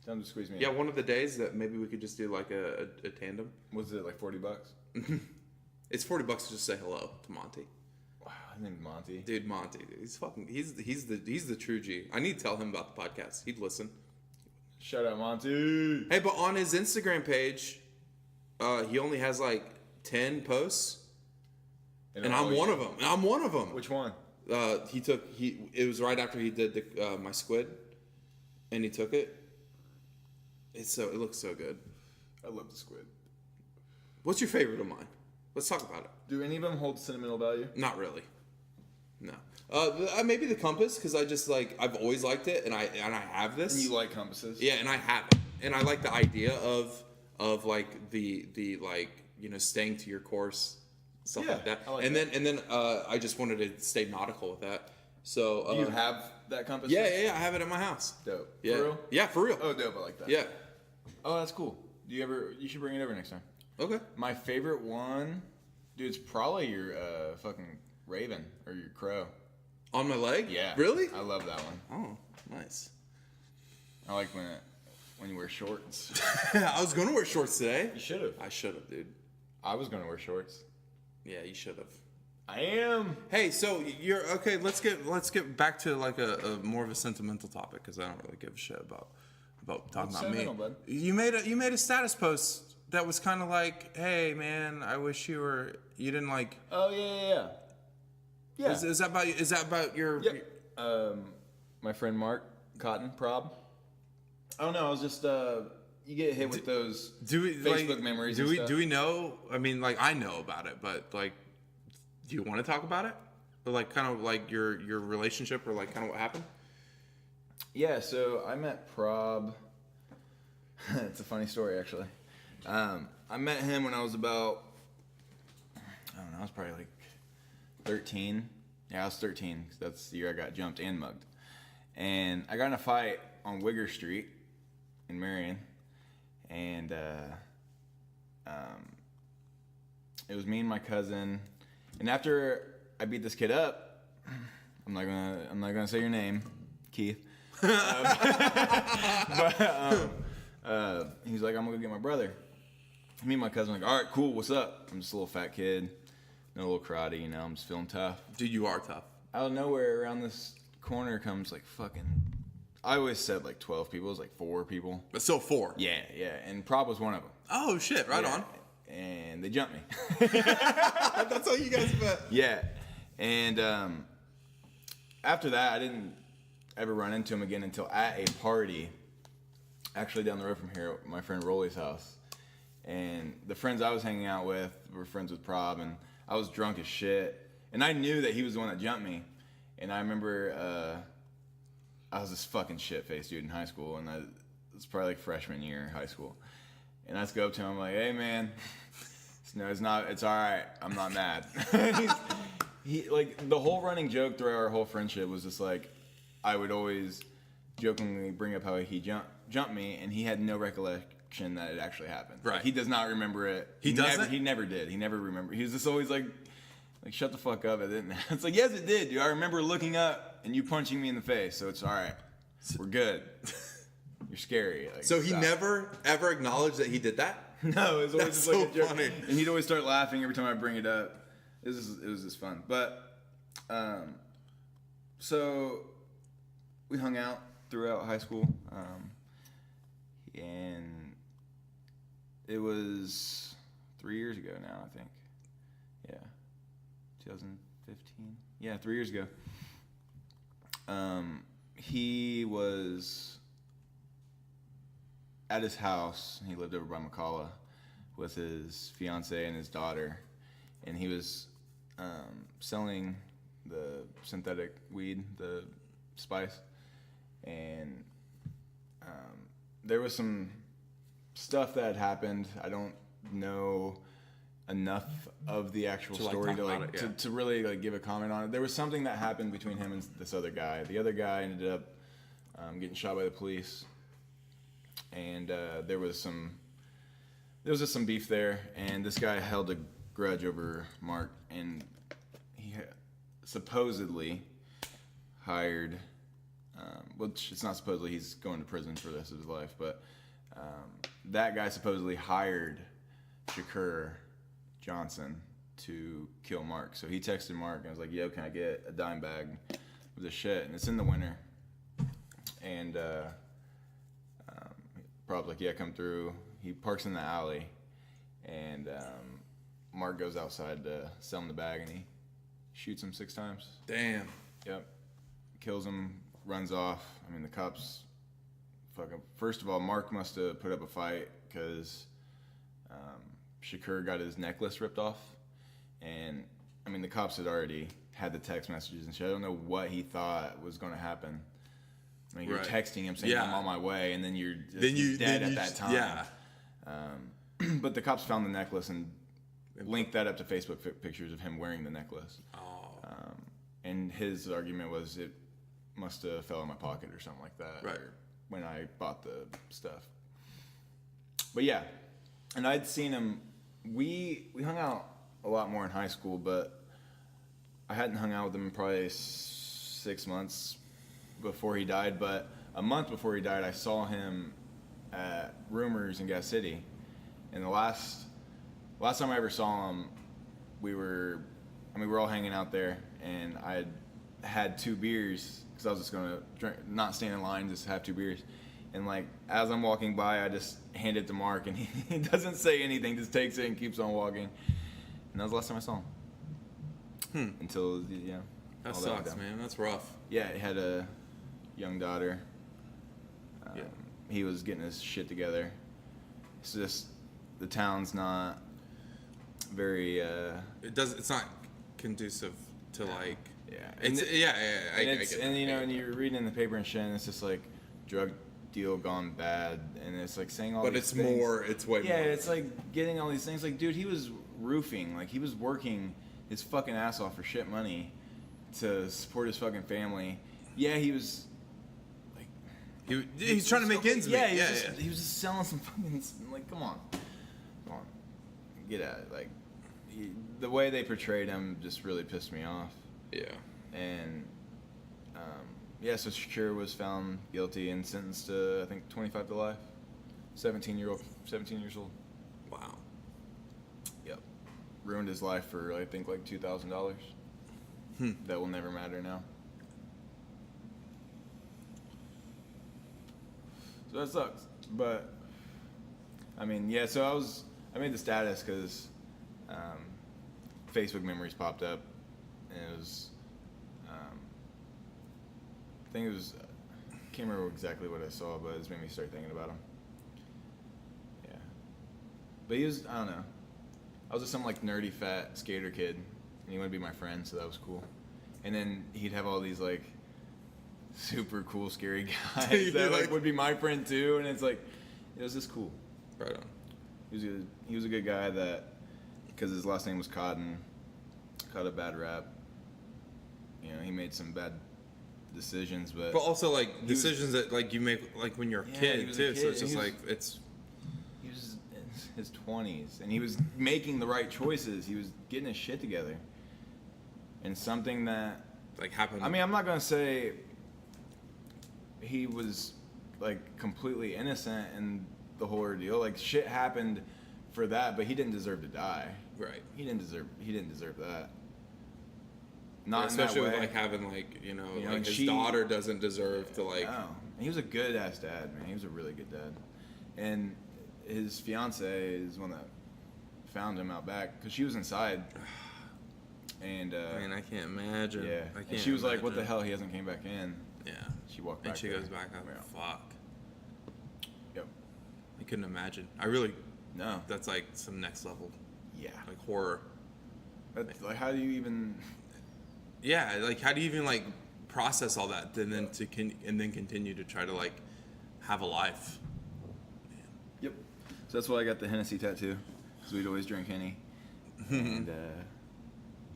Speaker 1: Tell him to squeeze me in.
Speaker 2: yeah. One of the days that maybe we could just do like a tandem.
Speaker 1: Was it like $40?
Speaker 2: It's $40 to just say hello to Monty.
Speaker 1: Wow, his name's Monty.
Speaker 2: Dude, Monty, dude, he's the true G. I need to tell him about the podcast. He'd listen.
Speaker 1: Shout out Monty.
Speaker 2: Hey, but on his Instagram page, he only has like 10 posts, and I'm one of them. And I'm one of them.
Speaker 1: Which one?
Speaker 2: It was right after he did my squid, and he took it. It looks so good.
Speaker 1: I love the squid.
Speaker 2: What's your favorite of mine? Let's talk about it.
Speaker 1: Do any of them hold sentimental value?
Speaker 2: Not really. No. Maybe the compass, because I just I've always liked it, and I have this.
Speaker 1: And you like compasses?
Speaker 2: Yeah, and I have it, and I like the idea of like the staying to your course, stuff
Speaker 1: Yeah,
Speaker 2: like that.
Speaker 1: I like
Speaker 2: and
Speaker 1: that.
Speaker 2: then I just wanted to stay nautical with that. So
Speaker 1: Do you have that compass?
Speaker 2: yeah, I have it at my house.
Speaker 1: Dope.
Speaker 2: Yeah,
Speaker 1: For real?
Speaker 2: yeah, for real.
Speaker 1: Oh, dope. I like that.
Speaker 2: Yeah.
Speaker 1: Oh, that's cool. You should bring it over next time.
Speaker 2: Okay.
Speaker 1: My favorite one, dude, it's probably your fucking raven or your crow.
Speaker 2: On my leg?
Speaker 1: Yeah.
Speaker 2: Really?
Speaker 1: I love that one.
Speaker 2: Oh, nice.
Speaker 1: I like when you wear shorts.
Speaker 2: I was gonna wear shorts today.
Speaker 1: You should have.
Speaker 2: I should have, dude.
Speaker 1: I was gonna wear shorts.
Speaker 2: Yeah, you should have.
Speaker 1: I am.
Speaker 2: Hey, so you're okay. Let's get back to like a more of a sentimental topic, because I don't really give a shit about talking
Speaker 1: What's
Speaker 2: about me.
Speaker 1: sentimental, bud?
Speaker 2: You made a status post that was kind of like, hey man, I wish you didn't like.
Speaker 1: Oh yeah. Yeah.
Speaker 2: Is that about your?
Speaker 1: Yep. My friend Mark Cotton Prob. I don't know. I was just you get hit with those Facebook memories.
Speaker 2: Do
Speaker 1: and
Speaker 2: we
Speaker 1: stuff.
Speaker 2: do we know? I mean, like I know about it, but like, do you want to talk about it? Or like kind of like your relationship, or like kind of what happened?
Speaker 1: Yeah, so I met Prob. It's a funny story, actually. I met him when I was about, I don't know, I was probably like 13. Yeah, I was 13, 'cause that's the year I got jumped and mugged. And I got in a fight on Wigger Street in Marion. And it was me and my cousin. And after I beat this kid up, I'm not He's like, I'm gonna go get my brother. Me and my cousin are like, all right, cool, what's up? I'm just a little fat kid, no little karate, you know, I'm just feeling tough.
Speaker 2: Dude, you are tough.
Speaker 1: Out of nowhere, around this corner comes like fucking, I always said like 12 people, it was like 4 people.
Speaker 2: But still 4.
Speaker 1: Yeah, and Prop was one of them.
Speaker 2: Oh, shit. Right
Speaker 1: Yeah,
Speaker 2: on.
Speaker 1: And they jumped me.
Speaker 2: That's how you guys met.
Speaker 1: Yeah, and after that, I didn't ever run into him again until at a party, actually down the road from here, my friend Rolly's house. And the friends I was hanging out with were friends with Prob, and I was drunk as shit. And I knew that he was the one that jumped me. And I remember I was this fucking shit-faced dude in high school, and it was probably like freshman year of high school. And I just go up to him, I'm like, hey man, no, it's all right, I'm not mad. He like, the whole running joke throughout our whole friendship was just like, I would always jokingly bring up how he jumped me, and he had no recollection that it actually happened.
Speaker 2: Right.
Speaker 1: Like, he does not remember it.
Speaker 2: He doesn't?
Speaker 1: He never did. He never remembered. He was just always like shut the fuck up. It didn't. It's like, yes, it did, dude. I remember looking up and you punching me in the face, so it's all right. We're good. You're scary. Like,
Speaker 2: So he
Speaker 1: stop.
Speaker 2: never, ever acknowledged that he did that?
Speaker 1: No, it was always
Speaker 2: That's
Speaker 1: just like
Speaker 2: so
Speaker 1: a joke.
Speaker 2: funny.
Speaker 1: And he'd always start laughing every time I bring it up. It was just fun. But so we hung out throughout high school, and it was 3 years ago now, I think. Yeah, 2015. Yeah, 3 years ago. He was at his house. He lived over by McCalla with his fiance and his daughter, and he was selling the synthetic weed, the spice, and there was some stuff that had happened. I don't know enough of the actual
Speaker 2: To, like,
Speaker 1: story
Speaker 2: talk
Speaker 1: to
Speaker 2: about it, yeah.
Speaker 1: to really like give a comment on it. There was something that happened between him and this other guy. The other guy ended up getting shot by the police, and there was just some beef there, and this guy held a grudge over Mark, and he supposedly hired, which it's not supposedly, he's going to prison for the rest of his life, but that guy supposedly hired Shakur Johnson to kill Mark. So he texted Mark and was like, yo, can I get a dime bag of this shit? And it's in the winter. And Prob's like, yeah, come through. He parks in the alley, and Mark goes outside to sell him the bag, and he shoots him 6 times.
Speaker 2: Damn.
Speaker 1: Yep. Kills him, runs off. I mean, the cops fucking... First of all, Mark must have put up a fight because Shakur got his necklace ripped off. And, I mean, the cops had already had the text messages and shit. I don't know what he thought was going to happen. I mean, you're
Speaker 2: Right.
Speaker 1: texting him saying,
Speaker 2: Yeah.
Speaker 1: I'm on my way, and then you're just dead
Speaker 2: then
Speaker 1: at
Speaker 2: you
Speaker 1: that
Speaker 2: just-
Speaker 1: time.
Speaker 2: Yeah.
Speaker 1: But the cops found the necklace and linked that up to Facebook pictures of him wearing the necklace.
Speaker 2: Oh.
Speaker 1: And his argument was it must have fell in my pocket or something like that.
Speaker 2: Right.
Speaker 1: Or when I bought the stuff. But yeah, and I'd seen him. We hung out a lot more in high school, but I hadn't hung out with him in probably 6 months before he died. But a month before he died, I saw him at Rumors in Gas City. And the last time I ever saw him, we were all hanging out there, and I had 2 beers because I was just gonna drink, not stand in line, just have 2 beers. And like as I'm walking by, I just hand it to Mark, and he doesn't say anything, just takes it and keeps on walking. And that was the last time I saw him. Until yeah.
Speaker 2: That
Speaker 1: all went
Speaker 2: sucks,
Speaker 1: down.
Speaker 2: man. That's rough.
Speaker 1: Yeah, he had a young daughter.
Speaker 2: Yeah.
Speaker 1: He was getting his shit together. It's just the town's not very.
Speaker 2: It's not conducive to like.
Speaker 1: Yeah.
Speaker 2: It's I
Speaker 1: And
Speaker 2: get
Speaker 1: and
Speaker 2: that,
Speaker 1: you know,
Speaker 2: I get
Speaker 1: and
Speaker 2: that.
Speaker 1: you're reading in the paper and shit, and it's just like drug deal gone bad, and it's like saying all
Speaker 2: But
Speaker 1: these
Speaker 2: it's
Speaker 1: things.
Speaker 2: more. It's way
Speaker 1: Yeah,
Speaker 2: more.
Speaker 1: it's like getting all these things. Like, dude, he was roofing. Like, he was working his fucking ass off for shit money to support his fucking family. Yeah, he was.
Speaker 2: He's trying to make ends meet.
Speaker 1: Yeah,
Speaker 2: Yeah,
Speaker 1: he was just selling some fucking, like, come on, get at it. Like, the way they portrayed him just really pissed me off.
Speaker 2: yeah.
Speaker 1: And yeah, so Shakur was found guilty and sentenced to, I think, 25 to life. 17 years old.
Speaker 2: Wow.
Speaker 1: Yep. Ruined his life for I think like $2,000. That will never matter now. So that sucks. But I mean, yeah. So I made the status because Facebook memories popped up, and it was I think it was can't remember exactly what I saw, but it just made me start thinking about him. Yeah. But he was, I don't know. I was just some like nerdy fat skater kid, and he wanted to be my friend, so that was cool. And then he'd have all these like super cool scary guys that like would be my friend too, and it's like it was just cool.
Speaker 2: Right on.
Speaker 1: He was a good guy that, because his last name was Cotton, caught a bad rap. You know, he made some bad decisions, but
Speaker 2: also like decisions that like you make like when you're a
Speaker 1: Yeah, he
Speaker 2: kid
Speaker 1: was
Speaker 2: too.
Speaker 1: a
Speaker 2: So
Speaker 1: kid,
Speaker 2: it's just
Speaker 1: and
Speaker 2: like it's
Speaker 1: he was in his 20s, and he was making the right choices. He was getting his shit together. And something that,
Speaker 2: like happened.
Speaker 1: I mean, I'm not gonna say he was like completely innocent in the whole ordeal. Like shit happened for that, but he didn't deserve to die.
Speaker 2: right.
Speaker 1: He didn't deserve that. Not
Speaker 2: Especially
Speaker 1: in that
Speaker 2: with
Speaker 1: way.
Speaker 2: like having like you know
Speaker 1: You know,
Speaker 2: like
Speaker 1: and
Speaker 2: his
Speaker 1: she-
Speaker 2: daughter doesn't deserve to like.
Speaker 1: No. And he was a good ass dad, man. He was a really good dad. And his fiance is one that found him out back because she was inside. And
Speaker 2: Man, I can't imagine.
Speaker 1: yeah,
Speaker 2: I can't
Speaker 1: and she was like, "What the
Speaker 2: imagine.
Speaker 1: hell? He hasn't came back in."
Speaker 2: Yeah.
Speaker 1: She walked back.
Speaker 2: And she
Speaker 1: there.
Speaker 2: goes back. I'm
Speaker 1: Yeah.
Speaker 2: fuck.
Speaker 1: Yep.
Speaker 2: I couldn't imagine. I really.
Speaker 1: No.
Speaker 2: That's like some next level
Speaker 1: Yeah.
Speaker 2: like horror.
Speaker 1: That's, like, how do you even?
Speaker 2: Yeah, like how do you even like process all that and then and then continue to try to like have a life?
Speaker 1: Yep. So that's why I got the Hennessy tattoo, because we'd always drink Henny. And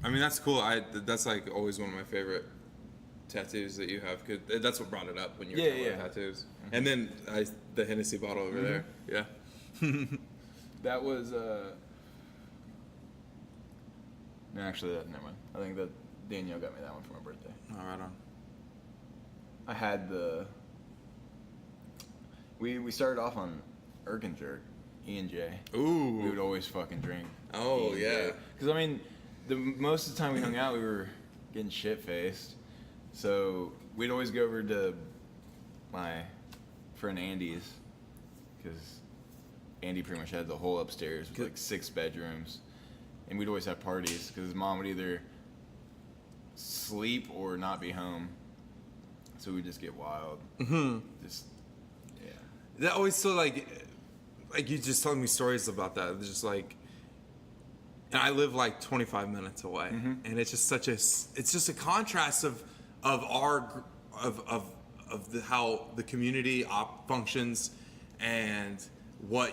Speaker 2: I mean that's cool. That's like always one of my favorite tattoos that you have. Cause that's what brought it up when you were
Speaker 1: Yeah,
Speaker 2: talking
Speaker 1: yeah.
Speaker 2: about tattoos. And then the Hennessy bottle over there. Yeah.
Speaker 1: that was no, actually, never mind. I think that Danielle got me that one for my birthday.
Speaker 2: All right on.
Speaker 1: I had the. We started off on Erkenjerk, E&J.
Speaker 2: Ooh.
Speaker 1: We would always fucking drink.
Speaker 2: Oh, yeah.
Speaker 1: Because I mean, most of the time we hung out, we were getting shit faced. So we'd always go over to my friend Andy's, because Andy pretty much had the whole upstairs with like 6 bedrooms, and we'd always have parties because his mom would either sleep or not be home. So we'd just get wild.
Speaker 2: Mm-hmm.
Speaker 1: Just yeah.
Speaker 2: That always so like you just telling me stories about that. It's just like, and I live like 25 minutes away, and it's just it's just a contrast of our of the how the community functions and what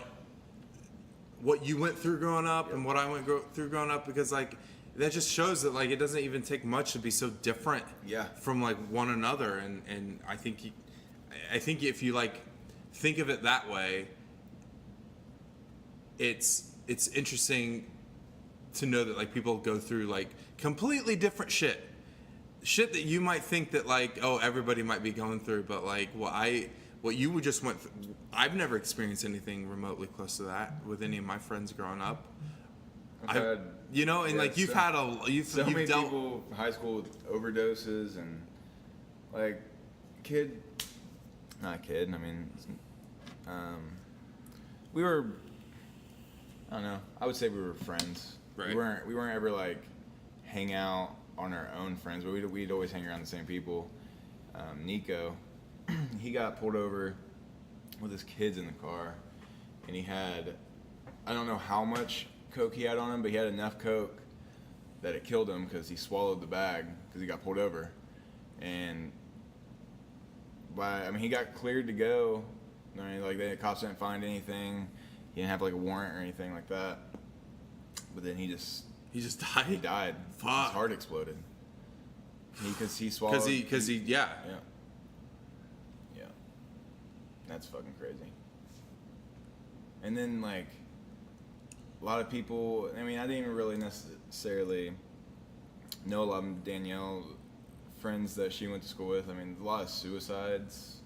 Speaker 2: you went through growing up and what I went through growing up, because like that just shows that like it doesn't even take much to be so different from like one another, and I think if you like think of it that way, it's interesting to know that like people go through like completely different shit that you might think that like, oh, everybody might be going through, but like what you would just went through, I've never experienced anything remotely close to that with any of my friends growing up.
Speaker 1: I've had,
Speaker 2: you know, and
Speaker 1: yeah,
Speaker 2: like you've
Speaker 1: so-
Speaker 2: had you've
Speaker 1: many
Speaker 2: dealt
Speaker 1: people in high school with overdoses and like not a kid. I mean, we were. I don't know. I would say we were friends.
Speaker 2: Right.
Speaker 1: We weren't ever like hang out on our own friends, but we'd always hang around the same people. Nico, he got pulled over with his kids in the car, and he had, I don't know how much coke he had on him, but he had enough coke that it killed him because he swallowed the bag because he got pulled over. And he got cleared to go. I mean, like the cops didn't find anything. He didn't have like a warrant or anything like that. But then he
Speaker 2: died.
Speaker 1: he died.
Speaker 2: Fuck.
Speaker 1: His heart exploded. Because he swallowed.
Speaker 2: because he
Speaker 1: Yeah. That's fucking crazy. And then like a lot of people, I mean, I didn't even really necessarily know a lot of Danielle friends that she went to school with. I mean, a lot of suicides.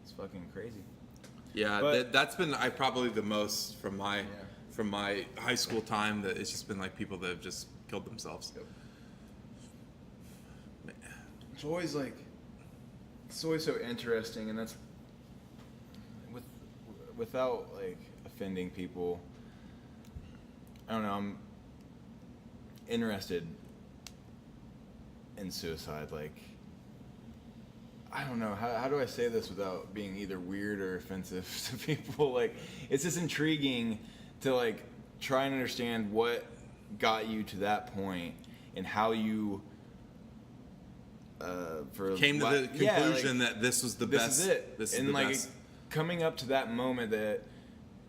Speaker 1: It's fucking crazy.
Speaker 2: Yeah,
Speaker 1: But-
Speaker 2: that's been probably the most from my high school time, that it's just been like people that have just killed themselves.
Speaker 1: It's always so interesting, and that's without like offending people. I don't know. I'm interested in suicide. Like, I don't know. How do I say this without being either weird or offensive to people? Like, it's just intriguing to like try and understand what got you to that point and how you
Speaker 2: Came to the conclusion that this was the
Speaker 1: this
Speaker 2: best.
Speaker 1: is it.
Speaker 2: This is
Speaker 1: and
Speaker 2: the
Speaker 1: like
Speaker 2: best.
Speaker 1: coming up to that moment that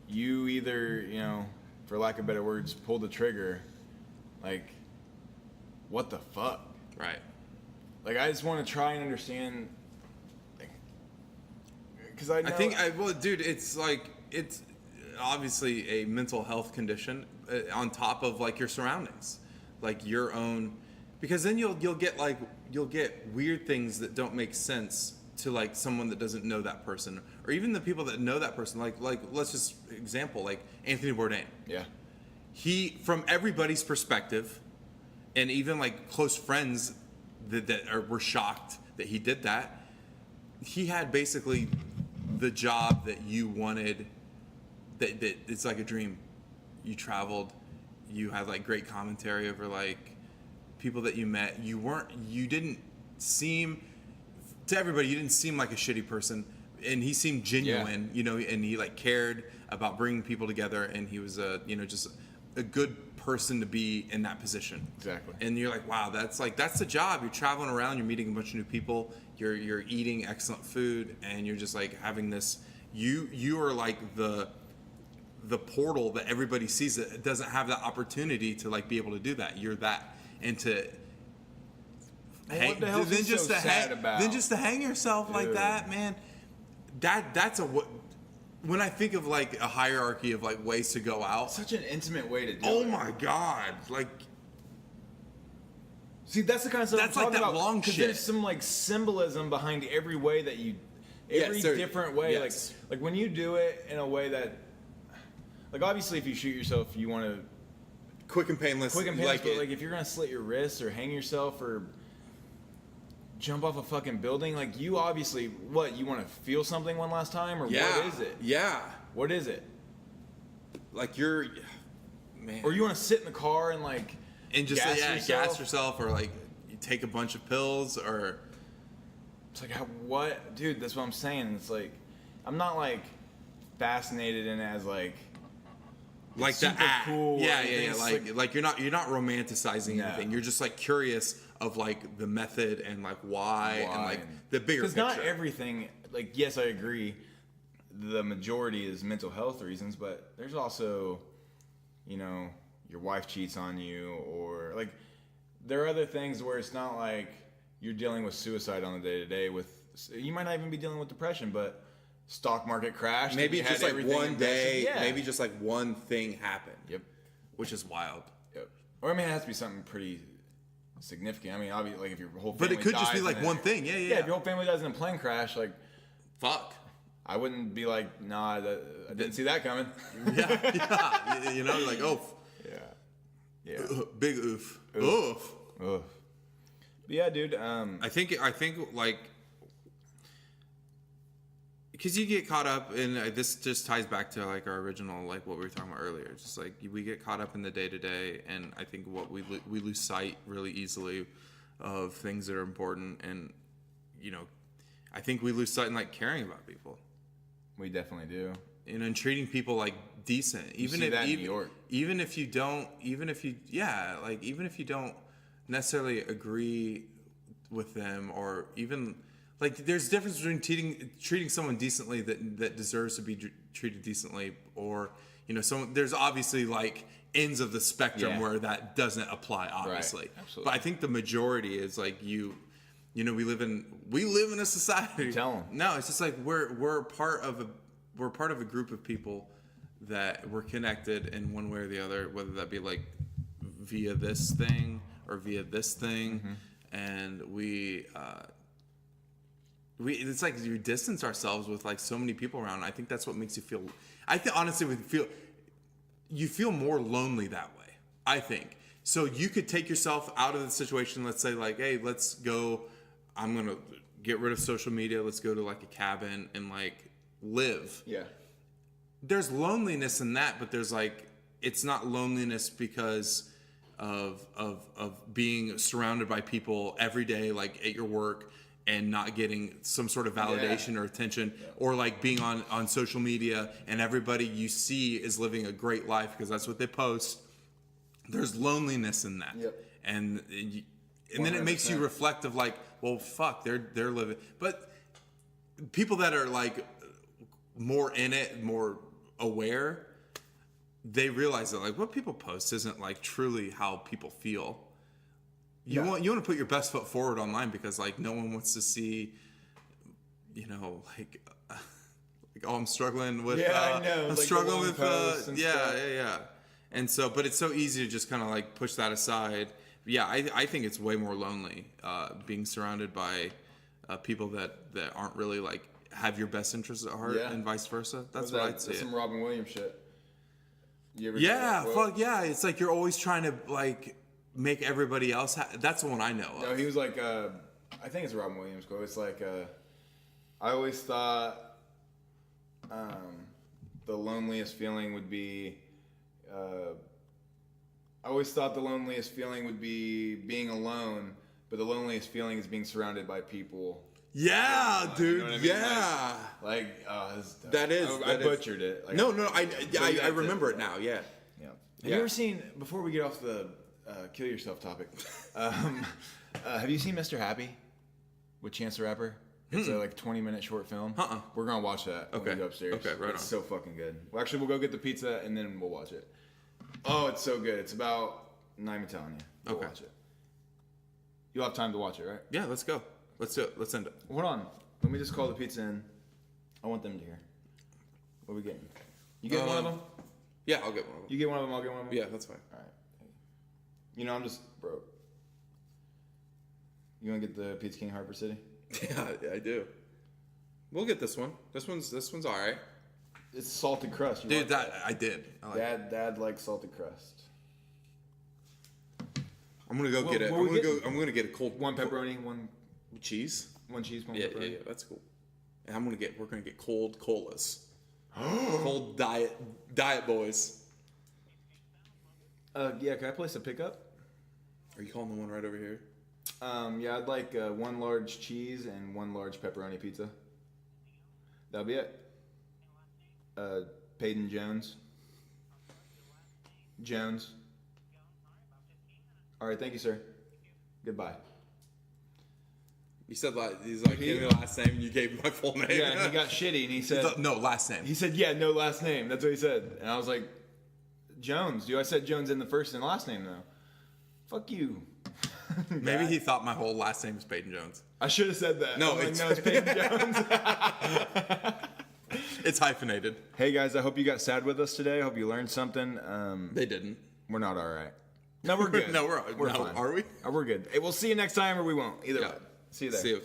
Speaker 1: you either, you know, for lack of better words, pulled the trigger. Like, what the fuck?
Speaker 2: Right.
Speaker 1: Like, I just want to try and understand. Because I know.
Speaker 2: Well, dude, it's like, it's obviously a mental health condition on top of like your surroundings, like your own, because then you'll get weird things that don't make sense to like someone that doesn't know that person, or even the people that know that person. Like let's just example like Anthony Bourdain.
Speaker 1: Yeah.
Speaker 2: He, from everybody's perspective, and even like close friends were shocked that he did that. He had basically the job that you wanted. That it's like a dream. You traveled, you had like great commentary over like people that you met. You didn't seem, to everybody, you didn't seem like a shitty person, and he seemed genuine, you know, and he like cared about bringing people together, and he was just a good person to be in that position.
Speaker 1: Exactly.
Speaker 2: And you're like, wow, that's the job. You're traveling around, you're meeting a bunch of new people, you're eating excellent food, and you're just like having this. You are like the portal that everybody sees that doesn't have that opportunity to like be able to do that. You're that, and to
Speaker 1: Well, what the hell is he so sad about?
Speaker 2: then just to hang yourself like
Speaker 1: Dude.
Speaker 2: that, man. That's when I think of like a hierarchy of like ways to go out.
Speaker 1: Such an intimate way to do it.
Speaker 2: Oh my god! Like,
Speaker 1: See, that's the kind of stuff
Speaker 2: That's
Speaker 1: I'm
Speaker 2: like
Speaker 1: talking
Speaker 2: that
Speaker 1: about.
Speaker 2: long
Speaker 1: 'cause
Speaker 2: shit.
Speaker 1: There's some like symbolism behind every way that you, every
Speaker 2: Yes, there-
Speaker 1: different way.
Speaker 2: yes.
Speaker 1: Like when you do it in a way that, like obviously if you shoot yourself, you want to
Speaker 2: quick and painless.
Speaker 1: quick and painless. But
Speaker 2: it.
Speaker 1: like if you're gonna slit your wrists or hang yourself or jump off a fucking building, like you obviously you want to feel something one last time, or
Speaker 2: Yeah.
Speaker 1: what is it?
Speaker 2: Yeah.
Speaker 1: What is it?
Speaker 2: Like you're, man.
Speaker 1: Or you want to sit in the car and like
Speaker 2: and just
Speaker 1: gas
Speaker 2: gas yourself, or like you take a bunch of pills, or
Speaker 1: It's like, what? Dude, that's what I'm saying. It's like, I'm not like fascinated in it as like
Speaker 2: the
Speaker 1: super
Speaker 2: act.
Speaker 1: cool.
Speaker 2: Yeah,
Speaker 1: or
Speaker 2: yeah, yeah.
Speaker 1: anything. It's
Speaker 2: Like you're not romanticizing
Speaker 1: No.
Speaker 2: anything. You're just like curious of like the method and like why and like the bigger picture.
Speaker 1: Because not everything, like, yes, I agree, the majority is mental health reasons, but there's also, you know, your wife cheats on you, or like, there are other things where it's not like you're dealing with suicide on the day to day. You might not even be dealing with depression, but stock market crash.
Speaker 2: Maybe
Speaker 1: you
Speaker 2: just
Speaker 1: had
Speaker 2: like
Speaker 1: everything
Speaker 2: one
Speaker 1: invested.
Speaker 2: day,
Speaker 1: Yeah.
Speaker 2: maybe just like one thing happened.
Speaker 1: Yep.
Speaker 2: Which is wild.
Speaker 1: Yep. Or I mean, it has to be something pretty significant. I mean, obviously, like if your whole
Speaker 2: But
Speaker 1: family
Speaker 2: it could just be
Speaker 1: dies
Speaker 2: like
Speaker 1: in
Speaker 2: one thing. Yeah, yeah.
Speaker 1: Yeah, if your whole family dies in a plane crash, like,
Speaker 2: Fuck.
Speaker 1: I wouldn't be like, nah, I didn't see that coming.
Speaker 2: Yeah. You know, like, oh,
Speaker 1: Yeah. Yeah.
Speaker 2: big oof. Oof.
Speaker 1: Ugh. But yeah, dude.
Speaker 2: I think like, because you get caught up in this. Just ties back to like our original, like what we were talking about earlier. Just like we get caught up in the day to day, and I think what we lose sight really easily of things that are important, and you know, I think we lose sight in like caring about people.
Speaker 1: We definitely do.
Speaker 2: You know, and treating people like decent, even
Speaker 1: see
Speaker 2: if
Speaker 1: that in
Speaker 2: even,
Speaker 1: New York.
Speaker 2: even if you don't necessarily agree with them, or even like there's a difference between treating someone decently that deserves to be treated decently, or you know, there's obviously like ends of the spectrum
Speaker 1: Yeah.
Speaker 2: where that doesn't apply, obviously.
Speaker 1: absolutely.
Speaker 2: But I think the majority is like you know, we live in a society.
Speaker 1: Tell 'em.
Speaker 2: No, it's just like we're part of a group of people that we're connected in one way or the other, whether that be like via this thing or via this thing, and we it's like you distance ourselves with like so many people around. I think that's what makes you feel. I think honestly, you feel more lonely that way. I think so. You could take yourself out of the situation. Let's say like, hey, let's go. I'm gonna get rid of social media. Let's go to like a cabin and like live.
Speaker 1: Yeah.
Speaker 2: There's loneliness in that, but there's like, it's not loneliness because of being surrounded by people every day, like at your work, and not getting some sort of validation or attention, or like being on social media and everybody you see is living a great life because that's what they post. There's loneliness in that.
Speaker 1: Yep.
Speaker 2: And then it makes you
Speaker 1: 100%.
Speaker 2: reflect of like, well, fuck, they're living. But people that are like more in it, more aware, they realize that like what people post isn't like truly how people feel. You want to put your best foot forward online because like no one wants to see, like oh, I'm struggling with
Speaker 1: I know.
Speaker 2: I'm
Speaker 1: like
Speaker 2: struggling
Speaker 1: the
Speaker 2: with
Speaker 1: posts and stuff.
Speaker 2: yeah. And so, but it's so easy to just kind of like push that aside. Yeah, I think it's way more lonely being surrounded by people that aren't really like have your best interests at heart, and vice versa. That's what I'd say.
Speaker 1: That's some Robin Williams shit. You ever
Speaker 2: Yeah, fuck yeah. It's like you're always trying to like make everybody else. That's the one I know of.
Speaker 1: No, he was like, I think it's a Robin Williams quote. It's like, I always thought the loneliest feeling would be. I always thought the loneliest feeling would be being alone, but the loneliest feeling is being surrounded by people.
Speaker 2: Yeah, dude.
Speaker 1: You know what I mean?
Speaker 2: Yeah.
Speaker 1: That is. I butchered it. Like,
Speaker 2: No, I
Speaker 1: that's
Speaker 2: remember
Speaker 1: it.
Speaker 2: it now. Yeah.
Speaker 1: Yeah. Have you ever seen? Before we get off the kill yourself topic, have you seen Mr. Happy with Chance the Rapper? It's a like 20-minute short film. We're gonna watch that when we go upstairs.
Speaker 2: Okay, right
Speaker 1: It's
Speaker 2: on.
Speaker 1: so fucking good. Well, actually, we'll go get the pizza and then we'll watch it. Oh, it's so good. It's about. I'm not even telling you. We'll watch it. You'll have time to watch it, right?
Speaker 2: Yeah, let's go. Let's do it. Let's end it.
Speaker 1: Hold on. Let me just call the pizza in. I want them to hear. What are we getting? You get one of them?
Speaker 2: Yeah, I'll get one of them.
Speaker 1: You get one of them, I'll get one of them?
Speaker 2: Yeah, that's fine.
Speaker 1: Alright. I'm just broke. You want to get the Pizza King Harbor City?
Speaker 2: Yeah, I do. We'll get this one. This one's all right.
Speaker 1: It's salted crust. You
Speaker 2: Dude,
Speaker 1: like
Speaker 2: that I did. I like it.
Speaker 1: Dad likes salted crust.
Speaker 2: I'm gonna go get it.
Speaker 1: what we
Speaker 2: I'm gonna get a cold
Speaker 1: One pepperoni, one
Speaker 2: cheese.
Speaker 1: cheese, one
Speaker 2: Yeah,
Speaker 1: pepperoni.
Speaker 2: yeah, that's cool. And we're gonna get cold colas. Cold diet boys.
Speaker 1: Yeah, can I place a pickup?
Speaker 2: Are you calling the one right over here?
Speaker 1: Yeah, I'd like one large cheese and one large pepperoni pizza. That'll be it. Peyton Jones. Jones. All right, thank you, sir. Goodbye.
Speaker 2: You said he's like, give me your last name, and you gave me my full name.
Speaker 1: Yeah, and he got shitty, and he said,
Speaker 2: no, last name.
Speaker 1: he said, yeah, no last name. That's what he said. And I was like, Jones. Dude, I said Jones in the first and last name, though. Fuck you.
Speaker 2: Maybe he thought my whole last name was Peyton Jones.
Speaker 1: I should have said that.
Speaker 2: No,
Speaker 1: I'm like,
Speaker 2: it's-
Speaker 1: no, it's Peyton Jones.
Speaker 2: It's hyphenated.
Speaker 1: Hey, guys, I hope you got sad with us today. I hope you learned something.
Speaker 2: They didn't.
Speaker 1: We're not all right. No, we're good.
Speaker 2: No, we're
Speaker 1: fine.
Speaker 2: are we?
Speaker 1: We're good. Hey, we'll see you next time, or we won't. Either
Speaker 2: Yeah.
Speaker 1: way. See you there.
Speaker 2: See you.